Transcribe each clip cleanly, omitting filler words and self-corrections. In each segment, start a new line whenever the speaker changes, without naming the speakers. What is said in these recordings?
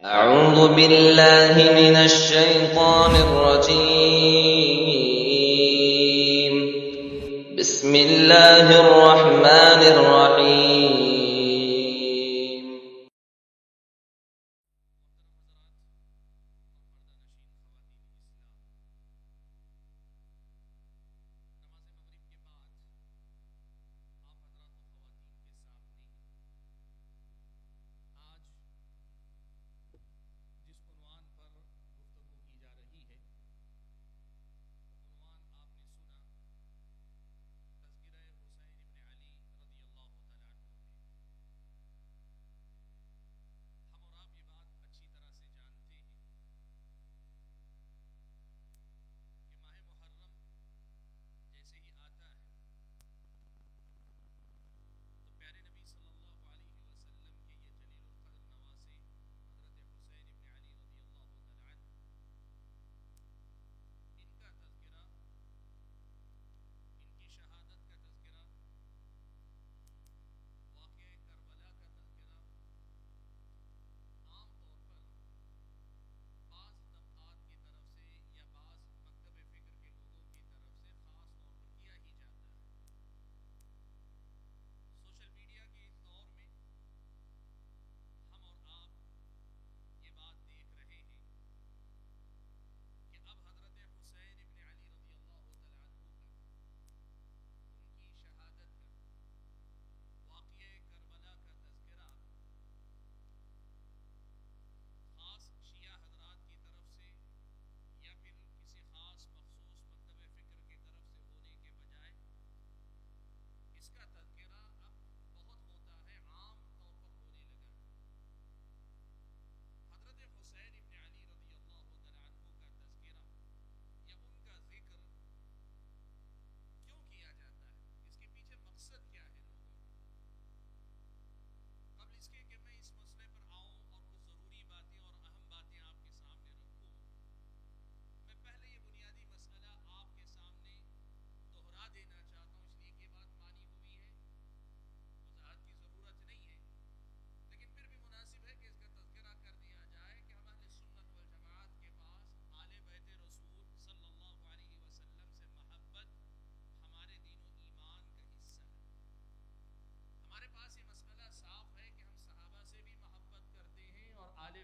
أعوذ بالله من الشيطان الرجيم. بسم الله الرحمن الرحيم.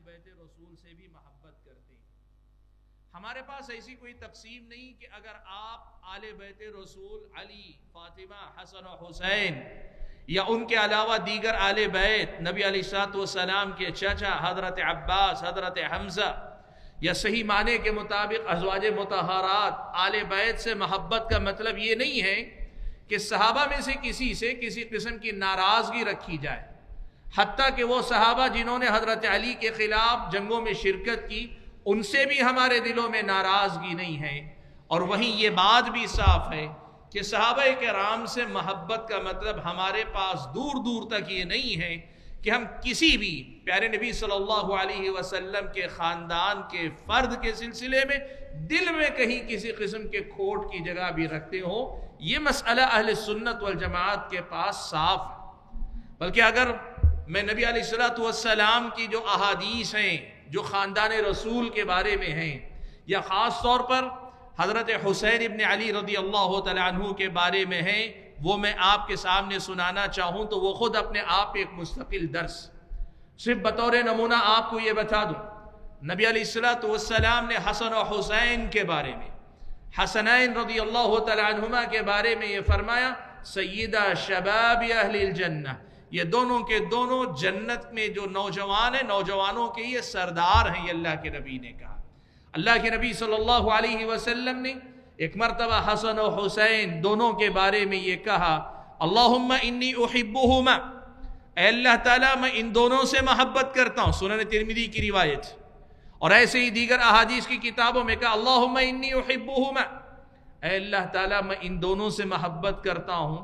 بیت رسول سے بھی محبت کرتے ہیں. ہمارے پاس ایسی کوئی تقسیم نہیں کہ اگر آپ آل بیت رسول علی، فاطمہ، حسن و حسین یا ان کے علاوہ دیگر آل بیت، نبی علیہ الصلوۃ والسلام کے چچا حضرت عباس، حضرت حمزہ، یا صحیح معنی کے مطابق ازواج مطہرات، آل بیت سے محبت کا مطلب یہ نہیں ہے کہ صحابہ میں سے کسی قسم کی ناراضگی رکھی جائے، حتیٰ کہ وہ صحابہ جنہوں نے حضرت علی کے خلاف جنگوں میں شرکت کی، ان سے بھی ہمارے دلوں میں ناراضگی نہیں ہے. اور وہیں یہ بات بھی صاف ہے کہ صحابہ کرام سے محبت کا مطلب ہمارے پاس دور دور تک یہ نہیں ہے کہ ہم کسی بھی پیارے نبی صلی اللہ علیہ وسلم کے خاندان کے فرد کے سلسلے میں دل میں کہیں کسی قسم کے کھوٹ کی جگہ بھی رکھتے ہوں. یہ مسئلہ اہل سنت والجماعت کے پاس صاف ہے. بلکہ اگر میں نبی علیہ الصلوۃ والسلام کی جو احادیث ہیں جو خاندان رسول کے بارے میں ہیں، یا خاص طور پر حضرت حسین ابن علی رضی اللہ تعالیٰ عنہ کے بارے میں ہیں، وہ میں آپ کے سامنے سنانا چاہوں تو وہ خود اپنے آپ ایک مستقل درس. صرف بطور نمونہ آپ کو یہ بتا دوں، نبی علیہ الصلوۃ والسلام نے حسن و حسین کے بارے میں، حسنین رضی اللہ تعالیٰ عنہما کے بارے میں یہ فرمایا، سیدہ شباب اہل الجنہ، یہ دونوں کے دونوں جنت میں جو نوجوان ہیں، نوجوانوں کے یہ سردار ہیں. یہ اللہ کے نبی نے کہا. اللہ کے نبی صلی اللہ علیہ وسلم نے ایک مرتبہ حسن و حسین دونوں کے بارے میں یہ کہا، اللہم انی احبہما، اے اللہ تعالیٰ میں ان دونوں سے محبت کرتا ہوں. سنن ترمذی کی روایت. اور ایسے ہی دیگر احادیث کی کتابوں میں کہا، اللہم انی احبہما، اے اللہ تعالیٰ میں ان دونوں سے محبت کرتا ہوں.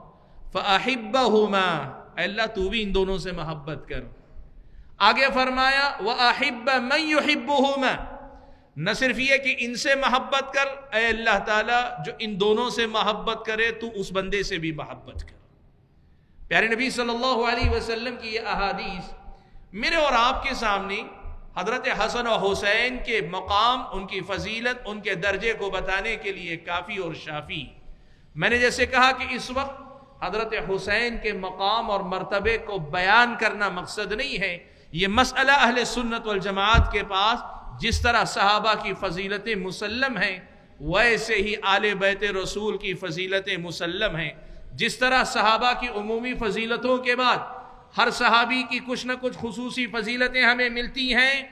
فاحبہما، اے اللہ تو بھی ان دونوں سے محبت کر. آگے فرمایا وَأَحِبَّ مَن يُحِبُّهُمَا، نہ صرف یہ کہ ان سے محبت کر، اے اللہ تعالیٰ جو ان دونوں سے محبت کرے تو اس بندے سے بھی محبت کر. پیارے نبی صلی اللہ علیہ وسلم کی یہ احادیث میرے اور آپ کے سامنے حضرت حسن و حسین کے مقام، ان کی فضیلت، ان کے درجے کو بتانے کے لیے کافی اور شافی۔ میں نے جیسے کہا کہ اس وقت حضرت حسین کے مقام اور مرتبے کو بیان کرنا مقصد نہیں ہے، یہ مسئلہ اہل سنت والجماعت کے پاس جس طرح صحابہ کی فضیلتیں مسلم ہیں ویسے ہی آل بیت رسول کی فضیلتیں مسلم ہیں۔ جس طرح صحابہ کی عمومی فضیلتوں کے بعد ہر صحابی کی کچھ نہ کچھ خصوصی فضیلتیں ہمیں ملتی ہیں،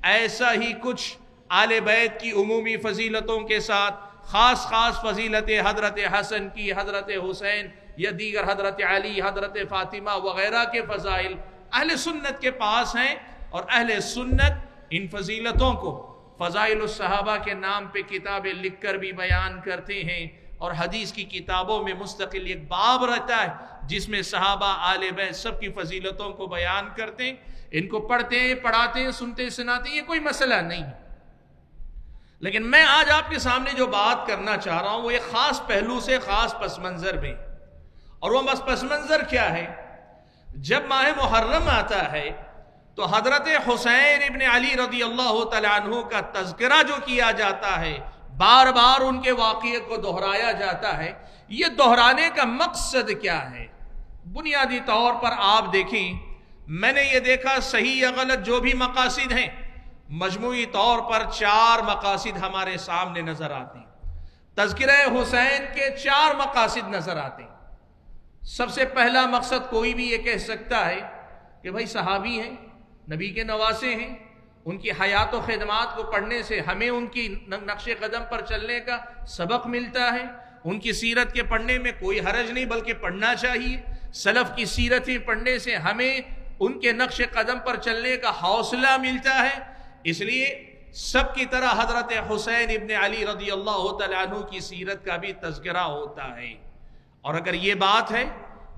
ایسا ہی کچھ آل بیت کی عمومی فضیلتوں کے ساتھ خاص فضیلت حضرت حسن کی، حضرت حسین یا دیگر حضرت علی، حضرت فاطمہ وغیرہ کے فضائل اہل سنت کے پاس ہیں، اور اہل سنت ان فضیلتوں کو فضائل الصحابہ کے نام پہ کتابیں لکھ کر بھی بیان کرتے ہیں، اور حدیث کی کتابوں میں مستقل ایک باب رہتا ہے جس میں صحابہ آل بیت سب کی فضیلتوں کو بیان کرتے ہیں۔ ان کو پڑھتے ہیں، پڑھاتے ہیں، سنتے سناتے ہیں، یہ کوئی مسئلہ نہیں ہے۔ لیکن میں آج آپ کے سامنے جو بات کرنا چاہ رہا ہوں وہ ایک خاص پہلو سے، خاص پس منظر میں، اور وہ پس منظر کیا ہے؟ جب ماہ محرم آتا ہے تو حضرت حسین ابن علی رضی اللہ تعالیٰ عنہ کا تذکرہ جو کیا جاتا ہے، بار بار ان کے واقعے کو دہرایا جاتا ہے، یہ دہرانے کا مقصد کیا ہے؟ بنیادی طور پر آپ دیکھیں، میں نے یہ دیکھا صحیح یا غلط جو بھی مقاصد ہیں، مجموعی طور پر 4 مقاصد ہمارے سامنے نظر آتے ہیں۔ تذکرہ حسین کے 4 مقاصد نظر آتے ہیں۔ سب سے پہلا مقصد کوئی بھی یہ کہہ سکتا ہے کہ بھائی صحابی ہیں، نبی کے نواسے ہیں، ان کی حیات و خدمات کو پڑھنے سے ہمیں ان کی نقش قدم پر چلنے کا سبق ملتا ہے، ان کی سیرت کے پڑھنے میں کوئی حرج نہیں بلکہ پڑھنا چاہیے، سلف کی سیرتیں پڑھنے سے ہمیں ان کے نقش قدم پر چلنے کا حوصلہ ملتا ہے۔ اس لیے سب کی طرح حضرت حسین ابن علی رضی اللہ تعالیٰ عنہ کی سیرت کا بھی تذکرہ ہوتا ہے، اور اگر یہ بات ہے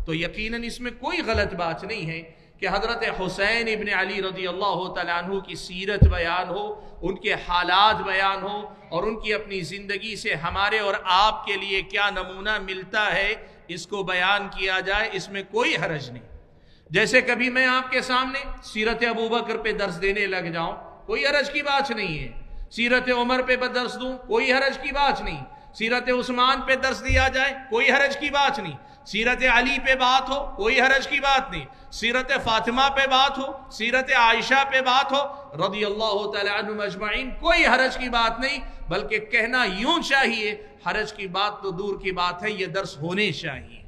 تو یقیناً اس میں کوئی غلط بات نہیں ہے کہ حضرت حسین ابن علی رضی اللہ تعالیٰ عنہ کی سیرت بیان ہو، ان کے حالات بیان ہو، اور ان کی اپنی زندگی سے ہمارے اور آپ کے لیے کیا نمونہ ملتا ہے اس کو بیان کیا جائے، اس میں کوئی حرج نہیں۔ جیسے کبھی میں آپ کے سامنے سیرت ابوبکر پہ درس دینے لگ جاؤں، کوئی حرج کی بات نہیں ہے، سیرت عمر پہ درس دوں، کوئی حرج کی بات نہیں، سیرت عثمان پہ درس دیا جائے، کوئی حرج کی بات نہیں، سیرت علی پہ بات ہو، کوئی حرج کی بات نہیں، سیرت فاطمہ پہ بات ہو، سیرت عائشہ پہ بات ہو رضی اللہ تعالی عنہم اجمعین، کوئی حرج کی بات نہیں، بلکہ کہنا یوں چاہیے، حرج کی بات تو دور کی بات ہے، یہ درس ہونے چاہیے۔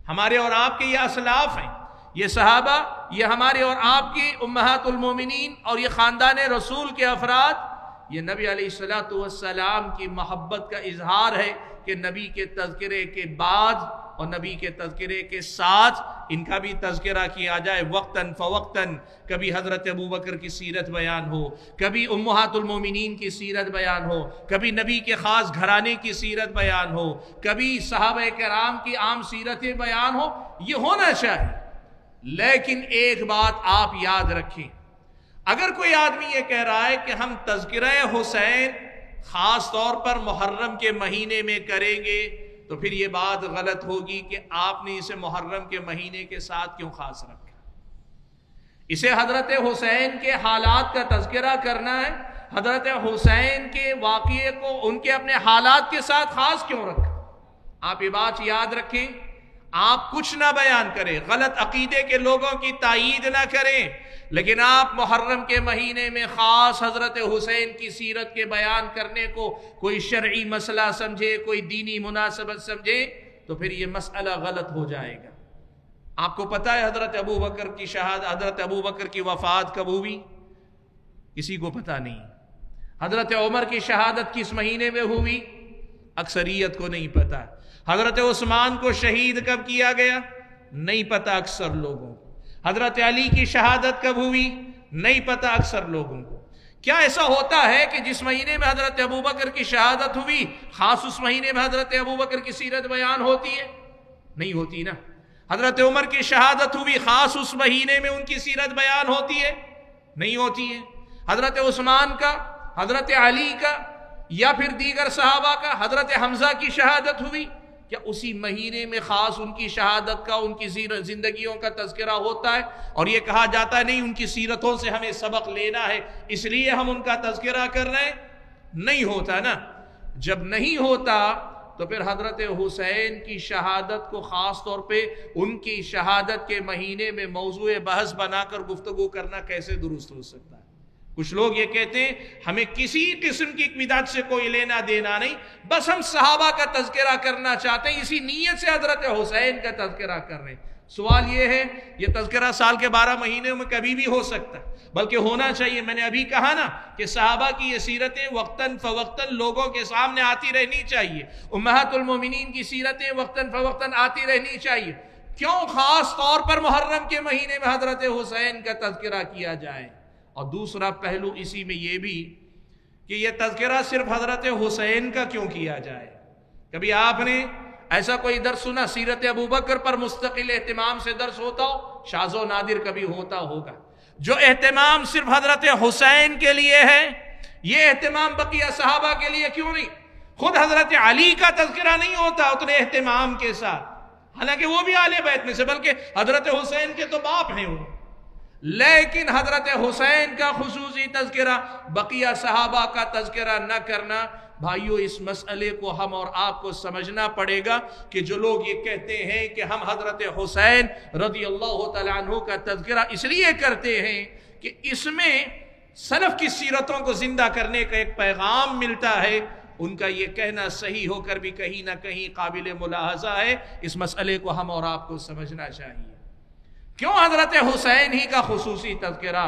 ہمارے اور آپ کے یہ اسلاف ہیں، یہ صحابہ، یہ ہمارے اور آپ کی امہات المومنین اور یہ خاندان رسول کے افراد، یہ نبی علیہ السلام کی محبت کا اظہار ہے کہ نبی کے تذکرے کے بعد اور نبی کے تذکرے کے ساتھ ان کا بھی تذکرہ کیا جائے وقتاً فوقتاً۔ کبھی حضرت ابوبکر کی سیرت بیان ہو، کبھی امہات المومنین کی سیرت بیان ہو، کبھی نبی کے خاص گھرانے کی سیرت بیان ہو، کبھی صحابہ کرام کی عام سیرتیں بیان ہو، یہ ہونا چاہیے۔ لیکن ایک بات آپ یاد رکھیں، اگر کوئی آدمی یہ کہہ رہا ہے کہ ہم تذکرہ حسین خاص طور پر محرم کے مہینے میں کریں گے، تو پھر یہ بات غلط ہوگی کہ آپ نے اسے محرم کے مہینے کے ساتھ کیوں خاص رکھا۔ اسے حضرت حسین کے حالات کا تذکرہ کرنا ہے، حضرت حسین کے واقعے کو ان کے اپنے حالات کے ساتھ خاص کیوں رکھا۔ آپ یہ بات یاد رکھیں، آپ کچھ نہ بیان کریں، غلط عقیدے کے لوگوں کی تائید نہ کریں، لیکن آپ محرم کے مہینے میں خاص حضرت حسین کی سیرت کے بیان کرنے کو کوئی شرعی مسئلہ سمجھے، کوئی دینی مناسبت سمجھے، تو پھر یہ مسئلہ غلط ہو جائے گا۔ آپ کو پتہ ہے حضرت ابوبکر کی شہادت، حضرت ابوبکر کی وفات کب ہوئی؟ کسی کو پتہ نہیں۔ حضرت عمر کی شہادت کس مہینے میں ہوئی؟ اکثریت کو نہیں پتہ۔ حضرت عثمان کو شہید کب کیا گیا؟ نہیں پتہ اکثر لوگوں کو۔ حضرت علی کی شہادت کب ہوئی؟ نہیں پتہ اکثر لوگوں کو۔ کیا ایسا ہوتا ہے کہ جس مہینے میں حضرت ابوبکر کی شہادت ہوئی خاص اس مہینے میں حضرت ابوبکر کی سیرت بیان ہوتی ہے؟ نہیں ہوتی نا۔ حضرت عمر کی شہادت ہوئی خاص اس مہینے میں ان کی سیرت بیان ہوتی ہے؟ نہیں ہوتی ہے۔ حضرت عثمان کا، حضرت علی کا، یا پھر دیگر صحابہ کا، حضرت حمزہ کی شہادت ہوئی، کیا اسی مہینے میں خاص ان کی شہادت کا، ان کی زندگیوں کا تذکرہ ہوتا ہے اور یہ کہا جاتا ہے نہیں ان کی سیرتوں سے ہمیں سبق لینا ہے اس لیے ہم ان کا تذکرہ کر رہے ہیں؟ نہیں ہوتا نا۔ جب نہیں ہوتا تو پھر حضرت حسین کی شہادت کو خاص طور پہ ان کی شہادت کے مہینے میں موضوع بحث بنا کر گفتگو کرنا کیسے درست ہو سکتا ہے؟ کچھ لوگ یہ کہتے ہیں ہمیں کسی قسم کی بدعت سے کوئی لینا دینا نہیں، بس ہم صحابہ کا تذکرہ کرنا چاہتے ہیں، اسی نیت سے حضرت حسین کا تذکرہ کر رہے ہیں۔ سوال یہ ہے، یہ تذکرہ سال کے 12 مہینے میں کبھی بھی ہو سکتا ہے، بلکہ ہونا چاہیے۔ میں نے ابھی کہا نا کہ صحابہ کی یہ سیرتیں وقتاً فوقتاً لوگوں کے سامنے آتی رہنی چاہیے، امہات المومنین کی سیرتیں وقتاً فوقتاً آتی رہنی چاہیے۔ کیوں خاص طور پر محرم کے مہینے میں حضرت حسین کا تذکرہ کیا جائے؟ اور دوسرا پہلو اسی میں یہ بھی کہ یہ تذکرہ صرف حضرت حسین کا کیوں کیا جائے؟ کبھی آپ نے ایسا کوئی درس سنا سیرت ابوبکر پر مستقل اہتمام سے درس ہوتا ہو؟ شاذ و نادر کبھی ہوتا ہوگا۔ جو اہتمام صرف حضرت حسین کے لیے ہے، یہ اہتمام بقیہ صحابہ کے لیے کیوں نہیں؟ خود حضرت علی کا تذکرہ نہیں ہوتا اتنے اہتمام کے ساتھ، حالانکہ وہ بھی آل بیت میں سے، بلکہ حضرت حسین کے تو باپ ہیں وہ، لیکن حضرت حسین کا خصوصی تذکرہ، بقیہ صحابہ کا تذکرہ نہ کرنا۔ بھائیو، اس مسئلے کو ہم اور آپ کو سمجھنا پڑے گا کہ جو لوگ یہ کہتے ہیں کہ ہم حضرت حسین رضی اللہ تعالیٰ عنہ کا تذکرہ اس لیے کرتے ہیں کہ اس میں سلف کی سیرتوں کو زندہ کرنے کا ایک پیغام ملتا ہے، ان کا یہ کہنا صحیح ہو کر بھی کہیں نہ کہیں قابل ملاحظہ ہے۔ اس مسئلے کو ہم اور آپ کو سمجھنا چاہیے۔ کیوں حضرت حسین ہی کا خصوصی تذکرہ،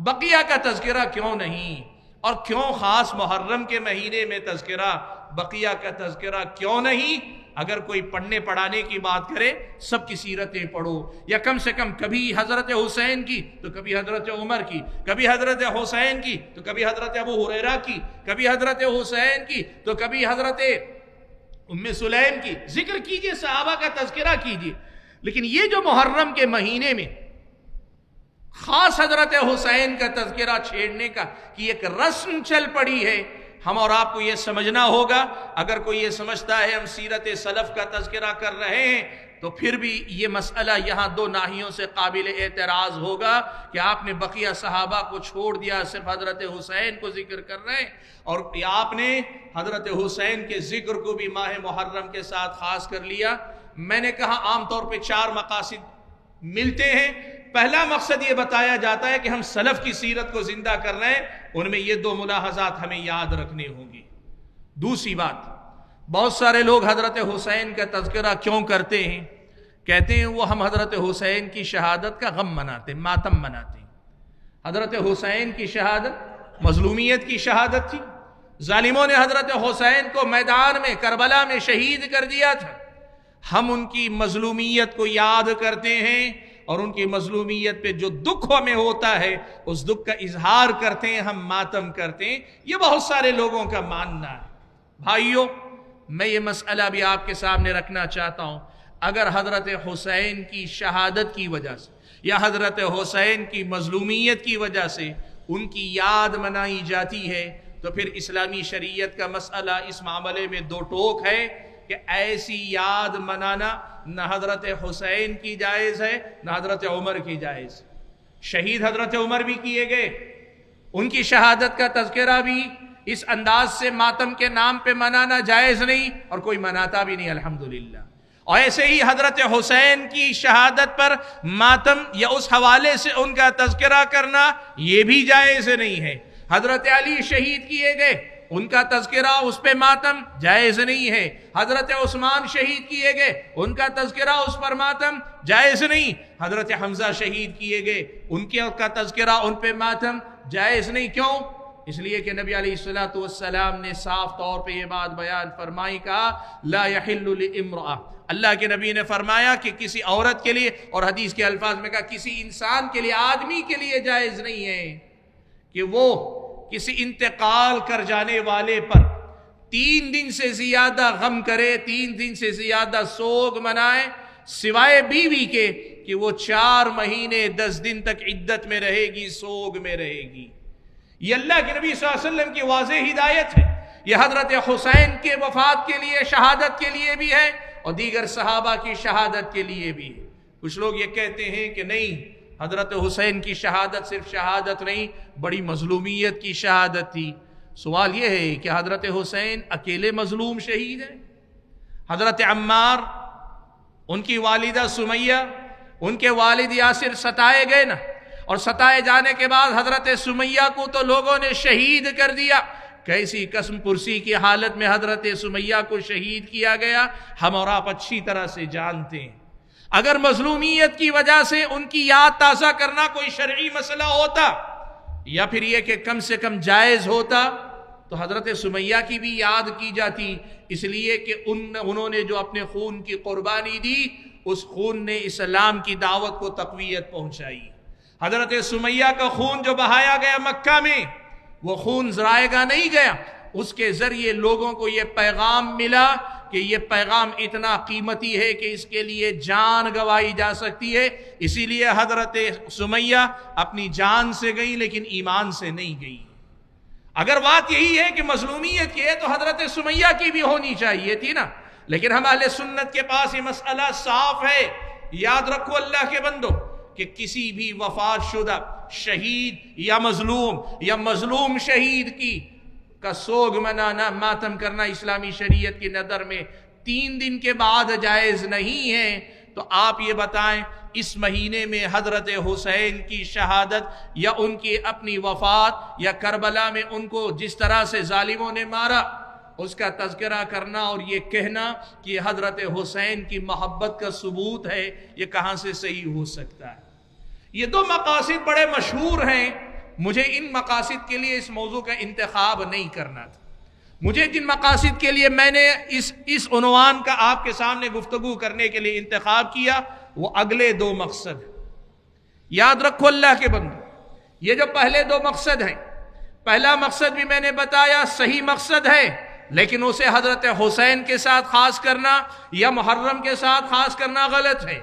بقیہ کا تذکرہ کیوں نہیں؟ اور کیوں خاص محرم کے مہینے میں تذکرہ، بقیہ کا تذکرہ کیوں نہیں؟ اگر کوئی پڑھنے پڑھانے کی بات کرے، سب کی سیرتیں پڑھو، یا کم سے کم کبھی حضرت حسین کی تو کبھی حضرت عمر کی، کبھی حضرت حسین کی تو کبھی حضرت ابو ہریرہ کی، کبھی حضرت حسین کی تو کبھی حضرت ام سلیم کی، ذکر کیجئے، صحابہ کا تذکرہ کیجئے۔ لیکن یہ جو محرم کے مہینے میں خاص حضرت حسین کا تذکرہ چھیڑنے کا کہ ایک رسم چل پڑی ہے، ہم اور آپ کو یہ سمجھنا ہوگا۔ اگر کوئی یہ سمجھتا ہے ہم سیرت سلف کا تذکرہ کر رہے ہیں تو پھر بھی یہ مسئلہ یہاں دو ناحیوں سے قابل اعتراض ہوگا کہ آپ نے بقیہ صحابہ کو چھوڑ دیا، صرف حضرت حسین کو ذکر کر رہے ہیں، اور آپ نے حضرت حسین کے ذکر کو بھی ماہ محرم کے ساتھ خاص کر لیا۔ میں نے کہا عام طور پہ 4 مقاصد ملتے ہیں۔ پہلا مقصد یہ بتایا جاتا ہے کہ ہم سلف کی سیرت کو زندہ کر رہے ہیں، ان میں یہ 2 ملاحظات ہمیں یاد رکھنے ہوں گی۔ دوسری بات، بہت سارے لوگ حضرت حسین کا تذکرہ کیوں کرتے ہیں؟ کہتے ہیں وہ ہم حضرت حسین کی شہادت کا غم مناتے ہیں، ماتم مناتے ہیں۔ حضرت حسین کی شہادت مظلومیت کی شہادت تھی، ظالموں نے حضرت حسین کو میدان میں کربلا میں شہید کر دیا تھا، ہم ان کی مظلومیت کو یاد کرتے ہیں اور ان کی مظلومیت پہ جو دکھ ہمیں ہوتا ہے اس دکھ کا اظہار کرتے ہیں، ہم ماتم کرتے ہیں۔ یہ بہت سارے لوگوں کا ماننا ہے۔ بھائیو، میں یہ مسئلہ بھی آپ کے سامنے رکھنا چاہتا ہوں، اگر حضرت حسین کی شہادت کی وجہ سے یا حضرت حسین کی مظلومیت کی وجہ سے ان کی یاد منائی جاتی ہے تو پھر اسلامی شریعت کا مسئلہ اس معاملے میں 2 ٹوک ہے کہ ایسی یاد منانا نہ حضرت حسین کی جائز ہے نہ حضرت عمر کی جائز۔ شہید حضرت عمر بھی کیے گئے، ان کی شہادت کا تذکرہ بھی اس انداز سے ماتم کے نام پہ منانا جائز نہیں، اور کوئی مناتا بھی نہیں الحمدللہ۔ اور ایسے ہی حضرت حسین کی شہادت پر ماتم یا اس حوالے سے ان کا تذکرہ کرنا یہ بھی جائز نہیں ہے۔ حضرت علی شہید کیے گئے، ان کا تذکرہ اس پہ ماتم جائز نہیں ہے۔ حضرت عثمان شہید کیے گئے، ان کا تذکرہ اس پر ماتم جائز نہیں۔ حضرت حمزہ شہید کیے گئے، ان کا تذکرہ ان پہ ماتم جائز نہیں۔ کیوں؟ اس لیے کہ نبی علیہ السلام نے صاف طور پہ یہ بات بیان فرمائی، کہا لا یحل لامرأة، اللہ کے نبی نے فرمایا کہ کسی عورت کے لیے، اور حدیث کے الفاظ میں کہا کسی انسان کے لیے، آدمی کے لیے جائز نہیں ہے کہ وہ کسی انتقال کر جانے والے پر 3 دن سے زیادہ غم کرے، 3 دن سے زیادہ سوگ منائے، سوائے بیوی کے کہ وہ 4 مہینے 10 دن تک عدت میں رہے گی، سوگ میں رہے گی۔ یہ اللہ کے نبی صلی اللہ علیہ وسلم کی واضح ہدایت ہے۔ یہ حضرت حسین کے وفات کے لیے، شہادت کے لیے بھی ہے، اور دیگر صحابہ کی شہادت کے لیے بھی ہے۔ کچھ لوگ یہ کہتے ہیں کہ نہیں، حضرت حسین کی شہادت صرف شہادت نہیں، بڑی مظلومیت کی شہادت تھی۔ سوال یہ ہے کہ حضرت حسین اکیلے مظلوم شہید ہیں؟ حضرت عمار، ان کی والدہ سمیہ، ان کے والد یاسر ستائے گئے نا، اور ستائے جانے کے بعد حضرت سمیہ کو تو لوگوں نے شہید کر دیا۔ کیسی قسم پرسی کی حالت میں حضرت سمیہ کو شہید کیا گیا، ہم اور آپ اچھی طرح سے جانتے ہیں۔ اگر مظلومیت کی وجہ سے ان کی یاد تازہ کرنا کوئی شرعی مسئلہ ہوتا، یا پھر یہ کہ کم سے کم جائز ہوتا، تو حضرت سمیہ کی بھی یاد کی جاتی، اس لیے کہ انہوں نے جو اپنے خون کی قربانی دی، اس خون نے اسلام کی دعوت کو تقویت پہنچائی۔ حضرت سمیہ کا خون جو بہایا گیا مکہ میں، وہ خون ضائع نہیں گیا، اس کے ذریعے لوگوں کو یہ پیغام ملا کہ یہ پیغام اتنا قیمتی ہے کہ اس کے لیے جان گوائی جا سکتی ہے۔ اسی لیے حضرت سمیہ اپنی جان سے گئی لیکن ایمان سے نہیں گئی۔ اگر بات یہی ہے کہ مظلومیت کی ہے تو حضرت سمیہ کی بھی ہونی چاہیے تھی نا، لیکن ہم اہل سنت کے پاس یہ مسئلہ صاف ہے۔ یاد رکھو اللہ کے بندو کہ کسی بھی وفات شدہ شہید یا مظلوم شہید کا سوگ منانا، ماتم کرنا اسلامی شریعت کی نظر میں 3 دن کے بعد جائز نہیں ہے۔ تو آپ یہ بتائیں، اس مہینے میں حضرت حسین کی شہادت یا ان کی اپنی وفات یا کربلا میں ان کو جس طرح سے ظالموں نے مارا، اس کا تذکرہ کرنا اور یہ کہنا کہ حضرت حسین کی محبت کا ثبوت ہے، یہ کہاں سے صحیح ہو سکتا ہے؟ یہ 2 مقاصد بڑے مشہور ہیں، مجھے ان مقاصد کے لیے اس موضوع کا انتخاب نہیں کرنا تھا۔ مجھے جن مقاصد کے لیے میں نے اس عنوان کا آپ کے سامنے گفتگو کرنے کے لیے انتخاب کیا، وہ اگلے 2 مقصد ہیں۔ یاد رکھو اللہ کے بندو، یہ جو پہلے 2 مقصد ہیں، پہلا مقصد بھی میں نے بتایا صحیح مقصد ہے، لیکن اسے حضرت حسین کے ساتھ خاص کرنا یا محرم کے ساتھ خاص کرنا غلط ہے۔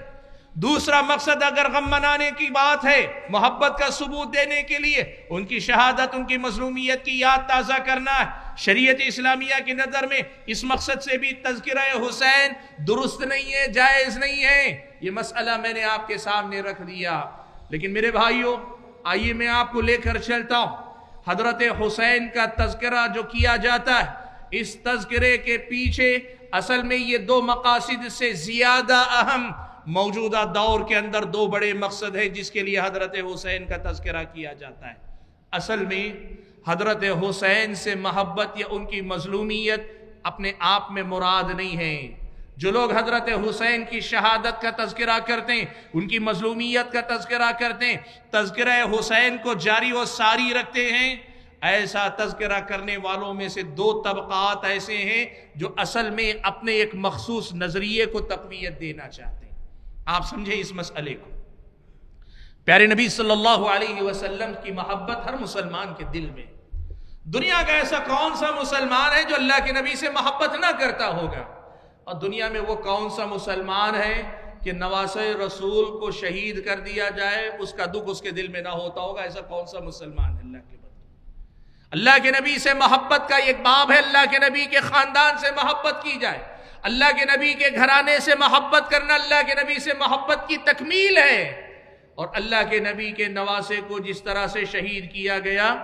دوسرا مقصد اگر غم منانے کی بات ہے، محبت کا ثبوت دینے کے لیے ان کی شہادت، ان کی مظلومیت کی یاد تازہ کرنا ہے، شریعت اسلامیہ کی نظر میں اس مقصد سے بھی تذکرہ حسین درست نہیں ہے، جائز نہیں ہے۔ یہ مسئلہ میں نے آپ کے سامنے رکھ دیا۔ لیکن میرے بھائیوں، آئیے میں آپ کو لے کر چلتا ہوں۔ حضرت حسین کا تذکرہ جو کیا جاتا ہے، اس تذکرے کے پیچھے اصل میں یہ 2 مقاصد سے زیادہ اہم موجودہ دور کے اندر 2 بڑے مقصد ہیں جس کے لیے حضرت حسین کا تذکرہ کیا جاتا ہے۔ اصل میں حضرت حسین سے محبت یا ان کی مظلومیت اپنے آپ میں مراد نہیں ہے۔ جو لوگ حضرت حسین کی شہادت کا تذکرہ کرتے ہیں، ان کی مظلومیت کا تذکرہ کرتے ہیں، تذکرہ حسین کو جاری و ساری رکھتے ہیں، ایسا تذکرہ کرنے والوں میں سے 2 طبقات ایسے ہیں جو اصل میں اپنے ایک مخصوص نظریے کو تقویت دینا چاہتے ہیں۔ آپ سمجھیں اس مسئلے کو۔ پیارے نبی صلی اللہ علیہ وسلم کی محبت ہر مسلمان کے دل میں۔ دنیا کا ایسا کون سا مسلمان ہے جو اللہ کے نبی سے محبت نہ کرتا ہوگا؟ اور دنیا میں وہ کون سا مسلمان ہے کہ نواسہ رسول کو شہید کر دیا جائے، اس کا دکھ اس کے دل میں نہ ہوتا ہوگا؟ ایسا کون سا مسلمان ہے؟ اللہ کے بندے، اللہ کے نبی سے محبت کا ایک باب ہے، اللہ کے نبی کے خاندان سے محبت کی جائے، اللہ کے نبی کے گھرانے سے محبت کرنا اللہ کے نبی سے محبت کی تکمیل ہے۔ اور اللہ کے نبی کے نواسے کو جس طرح سے شہید کیا گیا،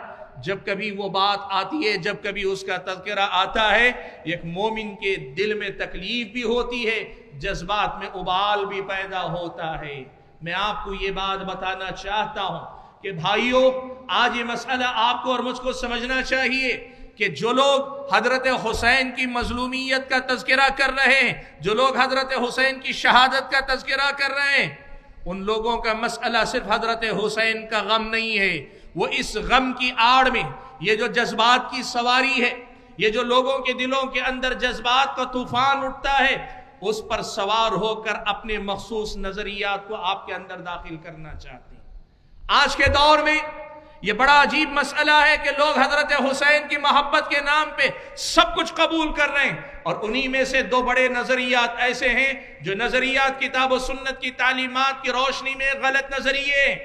جب کبھی وہ بات آتی ہے، جب کبھی اس کا تذکرہ آتا ہے، ایک مومن کے دل میں تکلیف بھی ہوتی ہے، جذبات میں ابال بھی پیدا ہوتا ہے۔ میں آپ کو یہ بات بتانا چاہتا ہوں کہ بھائیوں، آج یہ مسئلہ آپ کو اور مجھ کو سمجھنا چاہیے کہ جو لوگ حضرت حسین کی مظلومیت کا تذکرہ کر رہے ہیں، جو لوگ حضرت حسین کی شہادت کا تذکرہ کر رہے ہیں، ان لوگوں کا مسئلہ صرف حضرت حسین کا غم نہیں ہے۔ وہ اس غم کی آڑ میں یہ جو جذبات کی سواری ہے، یہ جو لوگوں کے دلوں کے اندر جذبات کا طوفان اٹھتا ہے، اس پر سوار ہو کر اپنے مخصوص نظریات کو آپ کے اندر داخل کرنا چاہتے ہیں۔ آج کے دور میں یہ بڑا عجیب مسئلہ ہے کہ لوگ حضرت حسین کی محبت کے نام پہ سب کچھ قبول کر رہے ہیں، اور انہی میں سے 2 بڑے نظریات ایسے ہیں جو نظریات کتاب و سنت کی تعلیمات کی روشنی میں غلط نظریے ہیں،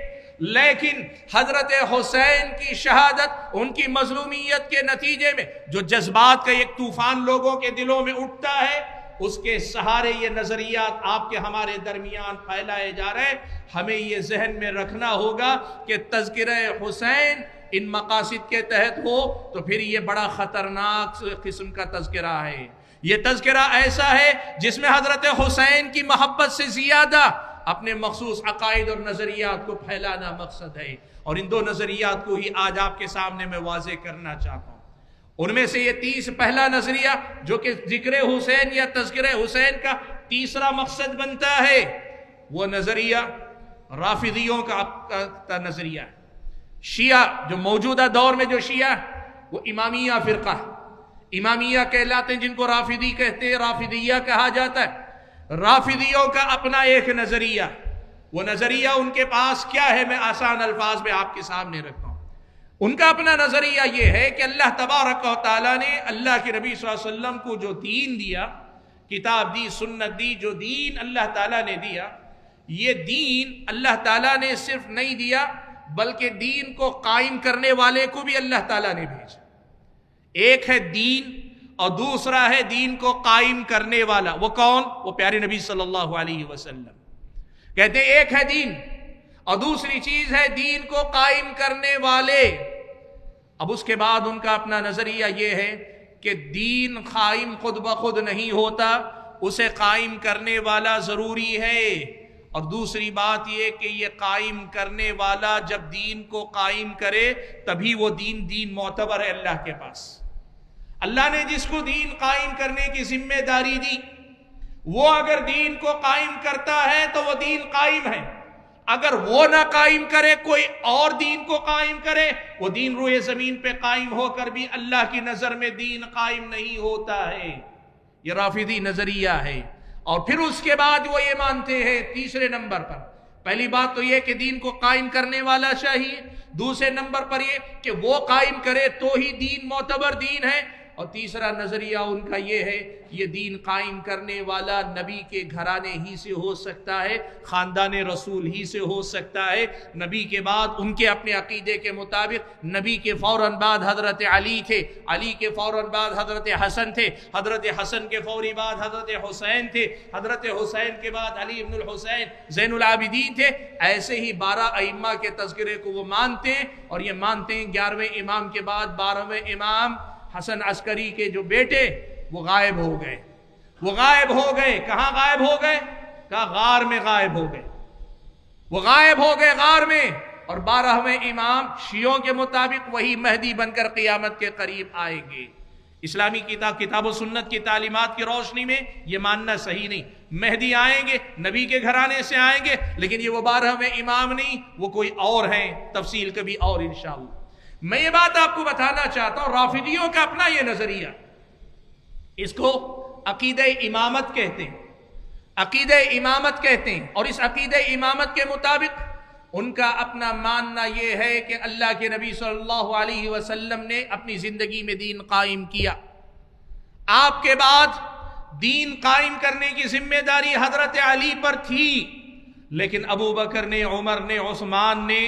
لیکن حضرت حسین کی شہادت، ان کی مظلومیت کے نتیجے میں جو جذبات کا ایک طوفان لوگوں کے دلوں میں اٹھتا ہے، اس کے سہارے یہ نظریات آپ کے ہمارے درمیان پھیلائے جا رہے ہیں. ہمیں یہ ذہن میں رکھنا ہوگا کہ تذکرہ حسین ان مقاصد کے تحت ہو تو پھر یہ بڑا خطرناک قسم کا تذکرہ ہے. یہ تذکرہ ایسا ہے جس میں حضرت حسین کی محبت سے زیادہ اپنے مخصوص عقائد اور نظریات کو پھیلانا مقصد ہے. اور ان دو نظریات کو ہی آج آپ کے سامنے میں واضح کرنا چاہتا ہوں. ان میں سے یہ پہلا نظریہ جو کہ ذکر حسین یا تذکر حسین کا تیسرا مقصد بنتا ہے، وہ نظریہ رافضیوں کا نظریہ ہے. شیعہ جو موجودہ دور میں جو شیعہ وہ امامیہ فرقہ، امامیہ کہلاتے ہیں، جن کو رافضی کہتے ہیں، رافضیہ کہا جاتا ہے. رافضیوں کا اپنا ایک نظریہ، وہ نظریہ ان کے پاس کیا ہے میں آسان الفاظ میں آپ کے سامنے رکھتا ہوں. ان کا اپنا نظریہ یہ ہے کہ اللہ تبارک و تعالیٰ نے اللہ کے نبی صلی اللہ علیہ وسلم کو جو دین دیا، کتاب دی، سنت دی، جو دین اللہ تعالیٰ نے دیا، یہ دین اللہ تعالیٰ نے صرف نہیں دیا بلکہ دین کو قائم کرنے والے کو بھی اللہ تعالیٰ نے بھیجا. ایک ہے دین اور دوسرا ہے دین کو قائم کرنے والا. وہ کون؟ وہ پیارے نبی صلی اللہ علیہ وسلم. کہتے ہیں ایک ہے دین اور دوسری چیز ہے دین کو قائم کرنے والے. اب اس کے بعد ان کا اپنا نظریہ یہ ہے کہ دین قائم خود بخود نہیں ہوتا، اسے قائم کرنے والا ضروری ہے. اور دوسری بات یہ کہ یہ قائم کرنے والا جب دین کو قائم کرے تبھی وہ دین معتبر ہے اللہ کے پاس. اللہ نے جس کو دین قائم کرنے کی ذمہ داری دی، وہ اگر دین کو قائم کرتا ہے تو وہ دین قائم ہے. اگر وہ نہ قائم کرے، کوئی اور دین کو قائم کرے، وہ دین روئے زمین پہ قائم ہو کر بھی اللہ کی نظر میں دین قائم نہیں ہوتا ہے. یہ رافضی نظریہ ہے. اور پھر اس کے بعد وہ یہ مانتے ہیں تیسرے نمبر پر، پہلی بات تو یہ کہ دین کو قائم کرنے والا چاہیے، دوسرے نمبر پر یہ کہ وہ قائم کرے تو ہی دین معتبر دین ہے، اور تیسرا نظریہ ان کا یہ ہے یہ دین قائم کرنے والا نبی کے گھرانے ہی سے ہو سکتا ہے، خاندان رسول ہی سے ہو سکتا ہے. نبی کے بعد ان کے اپنے عقیدے کے مطابق نبی کے فوراً بعد حضرت علی تھے، علی کے فوراً بعد حضرت حسن تھے، حضرت حسن کے فوری بعد حضرت حسین تھے، حضرت حسین کے بعد علی ابن الحسین زین العابدین تھے. ایسے ہی 12 ائمہ کے تذکرے کو وہ مانتے ہیں، اور یہ مانتے ہیں 11ویں امام کے بعد 12ویں امام حسن عسکری کے جو بیٹے وہ غائب ہو گئے. وہ غائب ہو گئے. کہاں غائب ہو گئے؟ کہا غار میں غائب ہو گئے. وہ غائب ہو گئے غار میں. اور 12ویں امام شیعوں کے مطابق وہی مہدی بن کر قیامت کے قریب آئیں گے. اسلامی کتاب و سنت کی تعلیمات کی روشنی میں یہ ماننا صحیح نہیں. مہدی آئیں گے، نبی کے گھرانے سے آئیں گے، لیکن یہ وہ 12ویں امام نہیں، وہ کوئی اور ہیں. تفصیل کبھی اور انشاءاللہ. میں یہ بات آپ کو بتانا چاہتا ہوں، رافضیوں کا اپنا یہ نظریہ، اس کو عقیدہ امامت کہتے ہیں. عقیدہ امامت کہتے ہیں. اور اس عقیدہ امامت کے مطابق ان کا اپنا ماننا یہ ہے کہ اللہ کے نبی صلی اللہ علیہ وسلم نے اپنی زندگی میں دین قائم کیا. آپ کے بعد دین قائم کرنے کی ذمہ داری حضرت علی پر تھی، لیکن ابو بکر نے، عمر نے، عثمان نے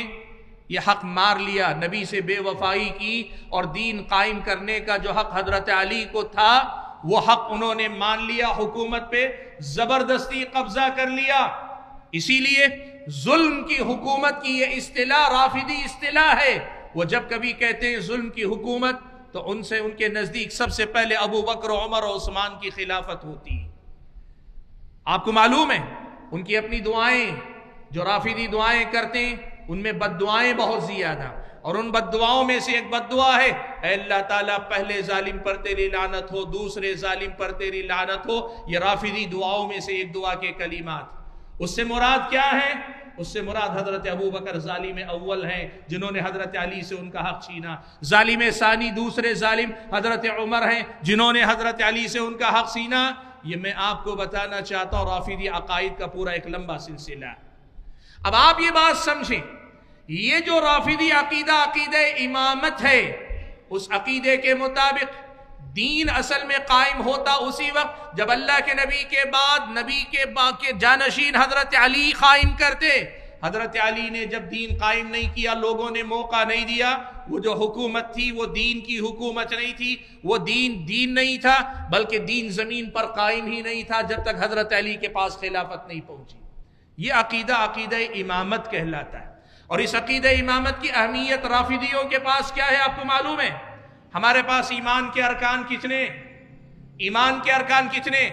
یہ حق مار لیا، نبی سے بے وفائی کی، اور دین قائم کرنے کا جو حق حضرت علی کو تھا وہ حق انہوں نے مان لیا، حکومت پہ زبردستی قبضہ کر لیا. اسی لیے ظلم کی حکومت کی یہ اصطلاح رافضی اصطلاح ہے. وہ جب کبھی کہتے ہیں ظلم کی حکومت تو ان سے ان کے نزدیک سب سے پہلے ابو بکر، عمر اور عثمان کی خلافت ہوتی ہے. آپ کو معلوم ہے ان کی اپنی دعائیں، جو رافضی دعائیں کرتے ہیں ان میں بد دعائیں بہت زیادہ، اور ان بد دعاؤں میں سے ایک بد دعا ہے اے اللہ تعالیٰ پہلے ظالم پر تیری لعنت ہو، دوسرے ظالم پر تیری لعنت ہو. یہ رافضی دعاؤں میں سے ایک دعا کے کلمات. اس سے مراد کیا ہے؟ اس سے مراد حضرت ابو بکر ظالم اول ہیں جنہوں نے حضرت علی سے ان کا حق چھینا. ظالم ثانی دوسرے ظالم حضرت عمر ہیں جنہوں نے حضرت علی سے ان کا حق چھینا. یہ میں آپ کو بتانا چاہتا ہوں رافضی عقائد کا پورا ایک لمبا سلسلہ. اب آپ یہ بات سمجھیں، یہ جو رافضی عقیدہ امامت ہے، اس عقیدے کے مطابق دین اصل میں قائم ہوتا اسی وقت جب اللہ کے نبی کے بعد نبی کے جانشین حضرت علی قائم کرتے. حضرت علی نے جب دین قائم نہیں کیا، لوگوں نے موقع نہیں دیا، وہ جو حکومت تھی وہ دین کی حکومت نہیں تھی، وہ دین نہیں تھا، بلکہ دین زمین پر قائم ہی نہیں تھا جب تک حضرت علی کے پاس خلافت نہیں پہنچی۔ یہ عقیدہ امامت کہلاتا ہے، اور اس عقیدہ امامت کی اہمیت رافضیوں کے پاس کیا ہے آپ کو معلوم ہے؟ ہمارے پاس ایمان کے ارکان کتنے؟ ایمان کے ارکان کتنے؟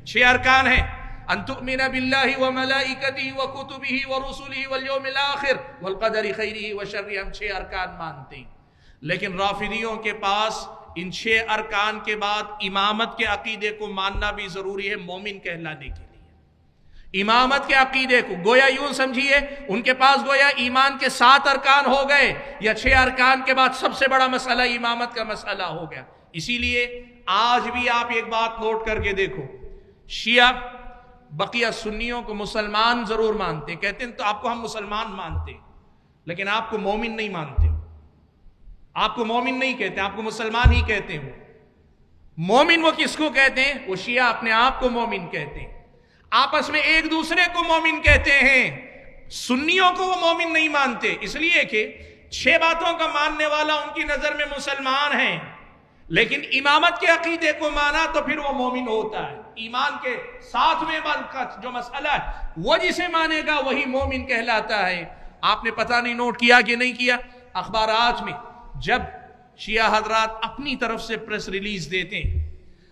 6 ارکان ہیں۔ ان تؤمن باللہ وملائکتہ وکتبہ ورسلہ والیوم الآخر والقدر خیرہ وشرہ، ہم 6 ارکان مانتے ہیں، لیکن رافضیوں کے پاس ان 6 ارکان کے بعد امامت کے عقیدے کو ماننا بھی ضروری ہے مومن کہلانے کے لیے۔ امامت کے عقیدے کو گویا یوں سمجھیے ان کے پاس گویا ایمان کے 7 ارکان ہو گئے، یا 6 ارکان کے بعد سب سے بڑا مسئلہ امامت کا مسئلہ ہو گیا۔ اسی لیے آج بھی آپ ایک بات نوٹ کر کے دیکھو، شیعہ بقیہ سنیوں کو مسلمان ضرور مانتے، کہتے ہیں تو آپ کو ہم مسلمان مانتے، لیکن آپ کو مومن نہیں مانتے، آپ کو مومن نہیں کہتے، آپ کو مسلمان ہی کہتے ہیں۔ مومن وہ کس کو کہتے ہیں؟ وہ شیعہ اپنے آپ کو مومن کہتے ہیں، آپس میں ایک دوسرے کو مومن کہتے ہیں، سنیوں کو وہ مومن نہیں مانتے، اس لیے کہ 6 باتوں کا ماننے والا ان کی نظر میں مسلمان ہے، لیکن امامت کے عقیدے کو مانا تو پھر وہ مومن ہوتا ہے۔ ایمان کے 7ویں کا جو مسئلہ ہے وہ جسے مانے گا وہی مومن کہلاتا ہے۔ آپ نے پتہ نہیں نوٹ کیا کہ نہیں کیا، اخبارات میں جب شیعہ حضرات اپنی طرف سے پریس ریلیز دیتے ہیں،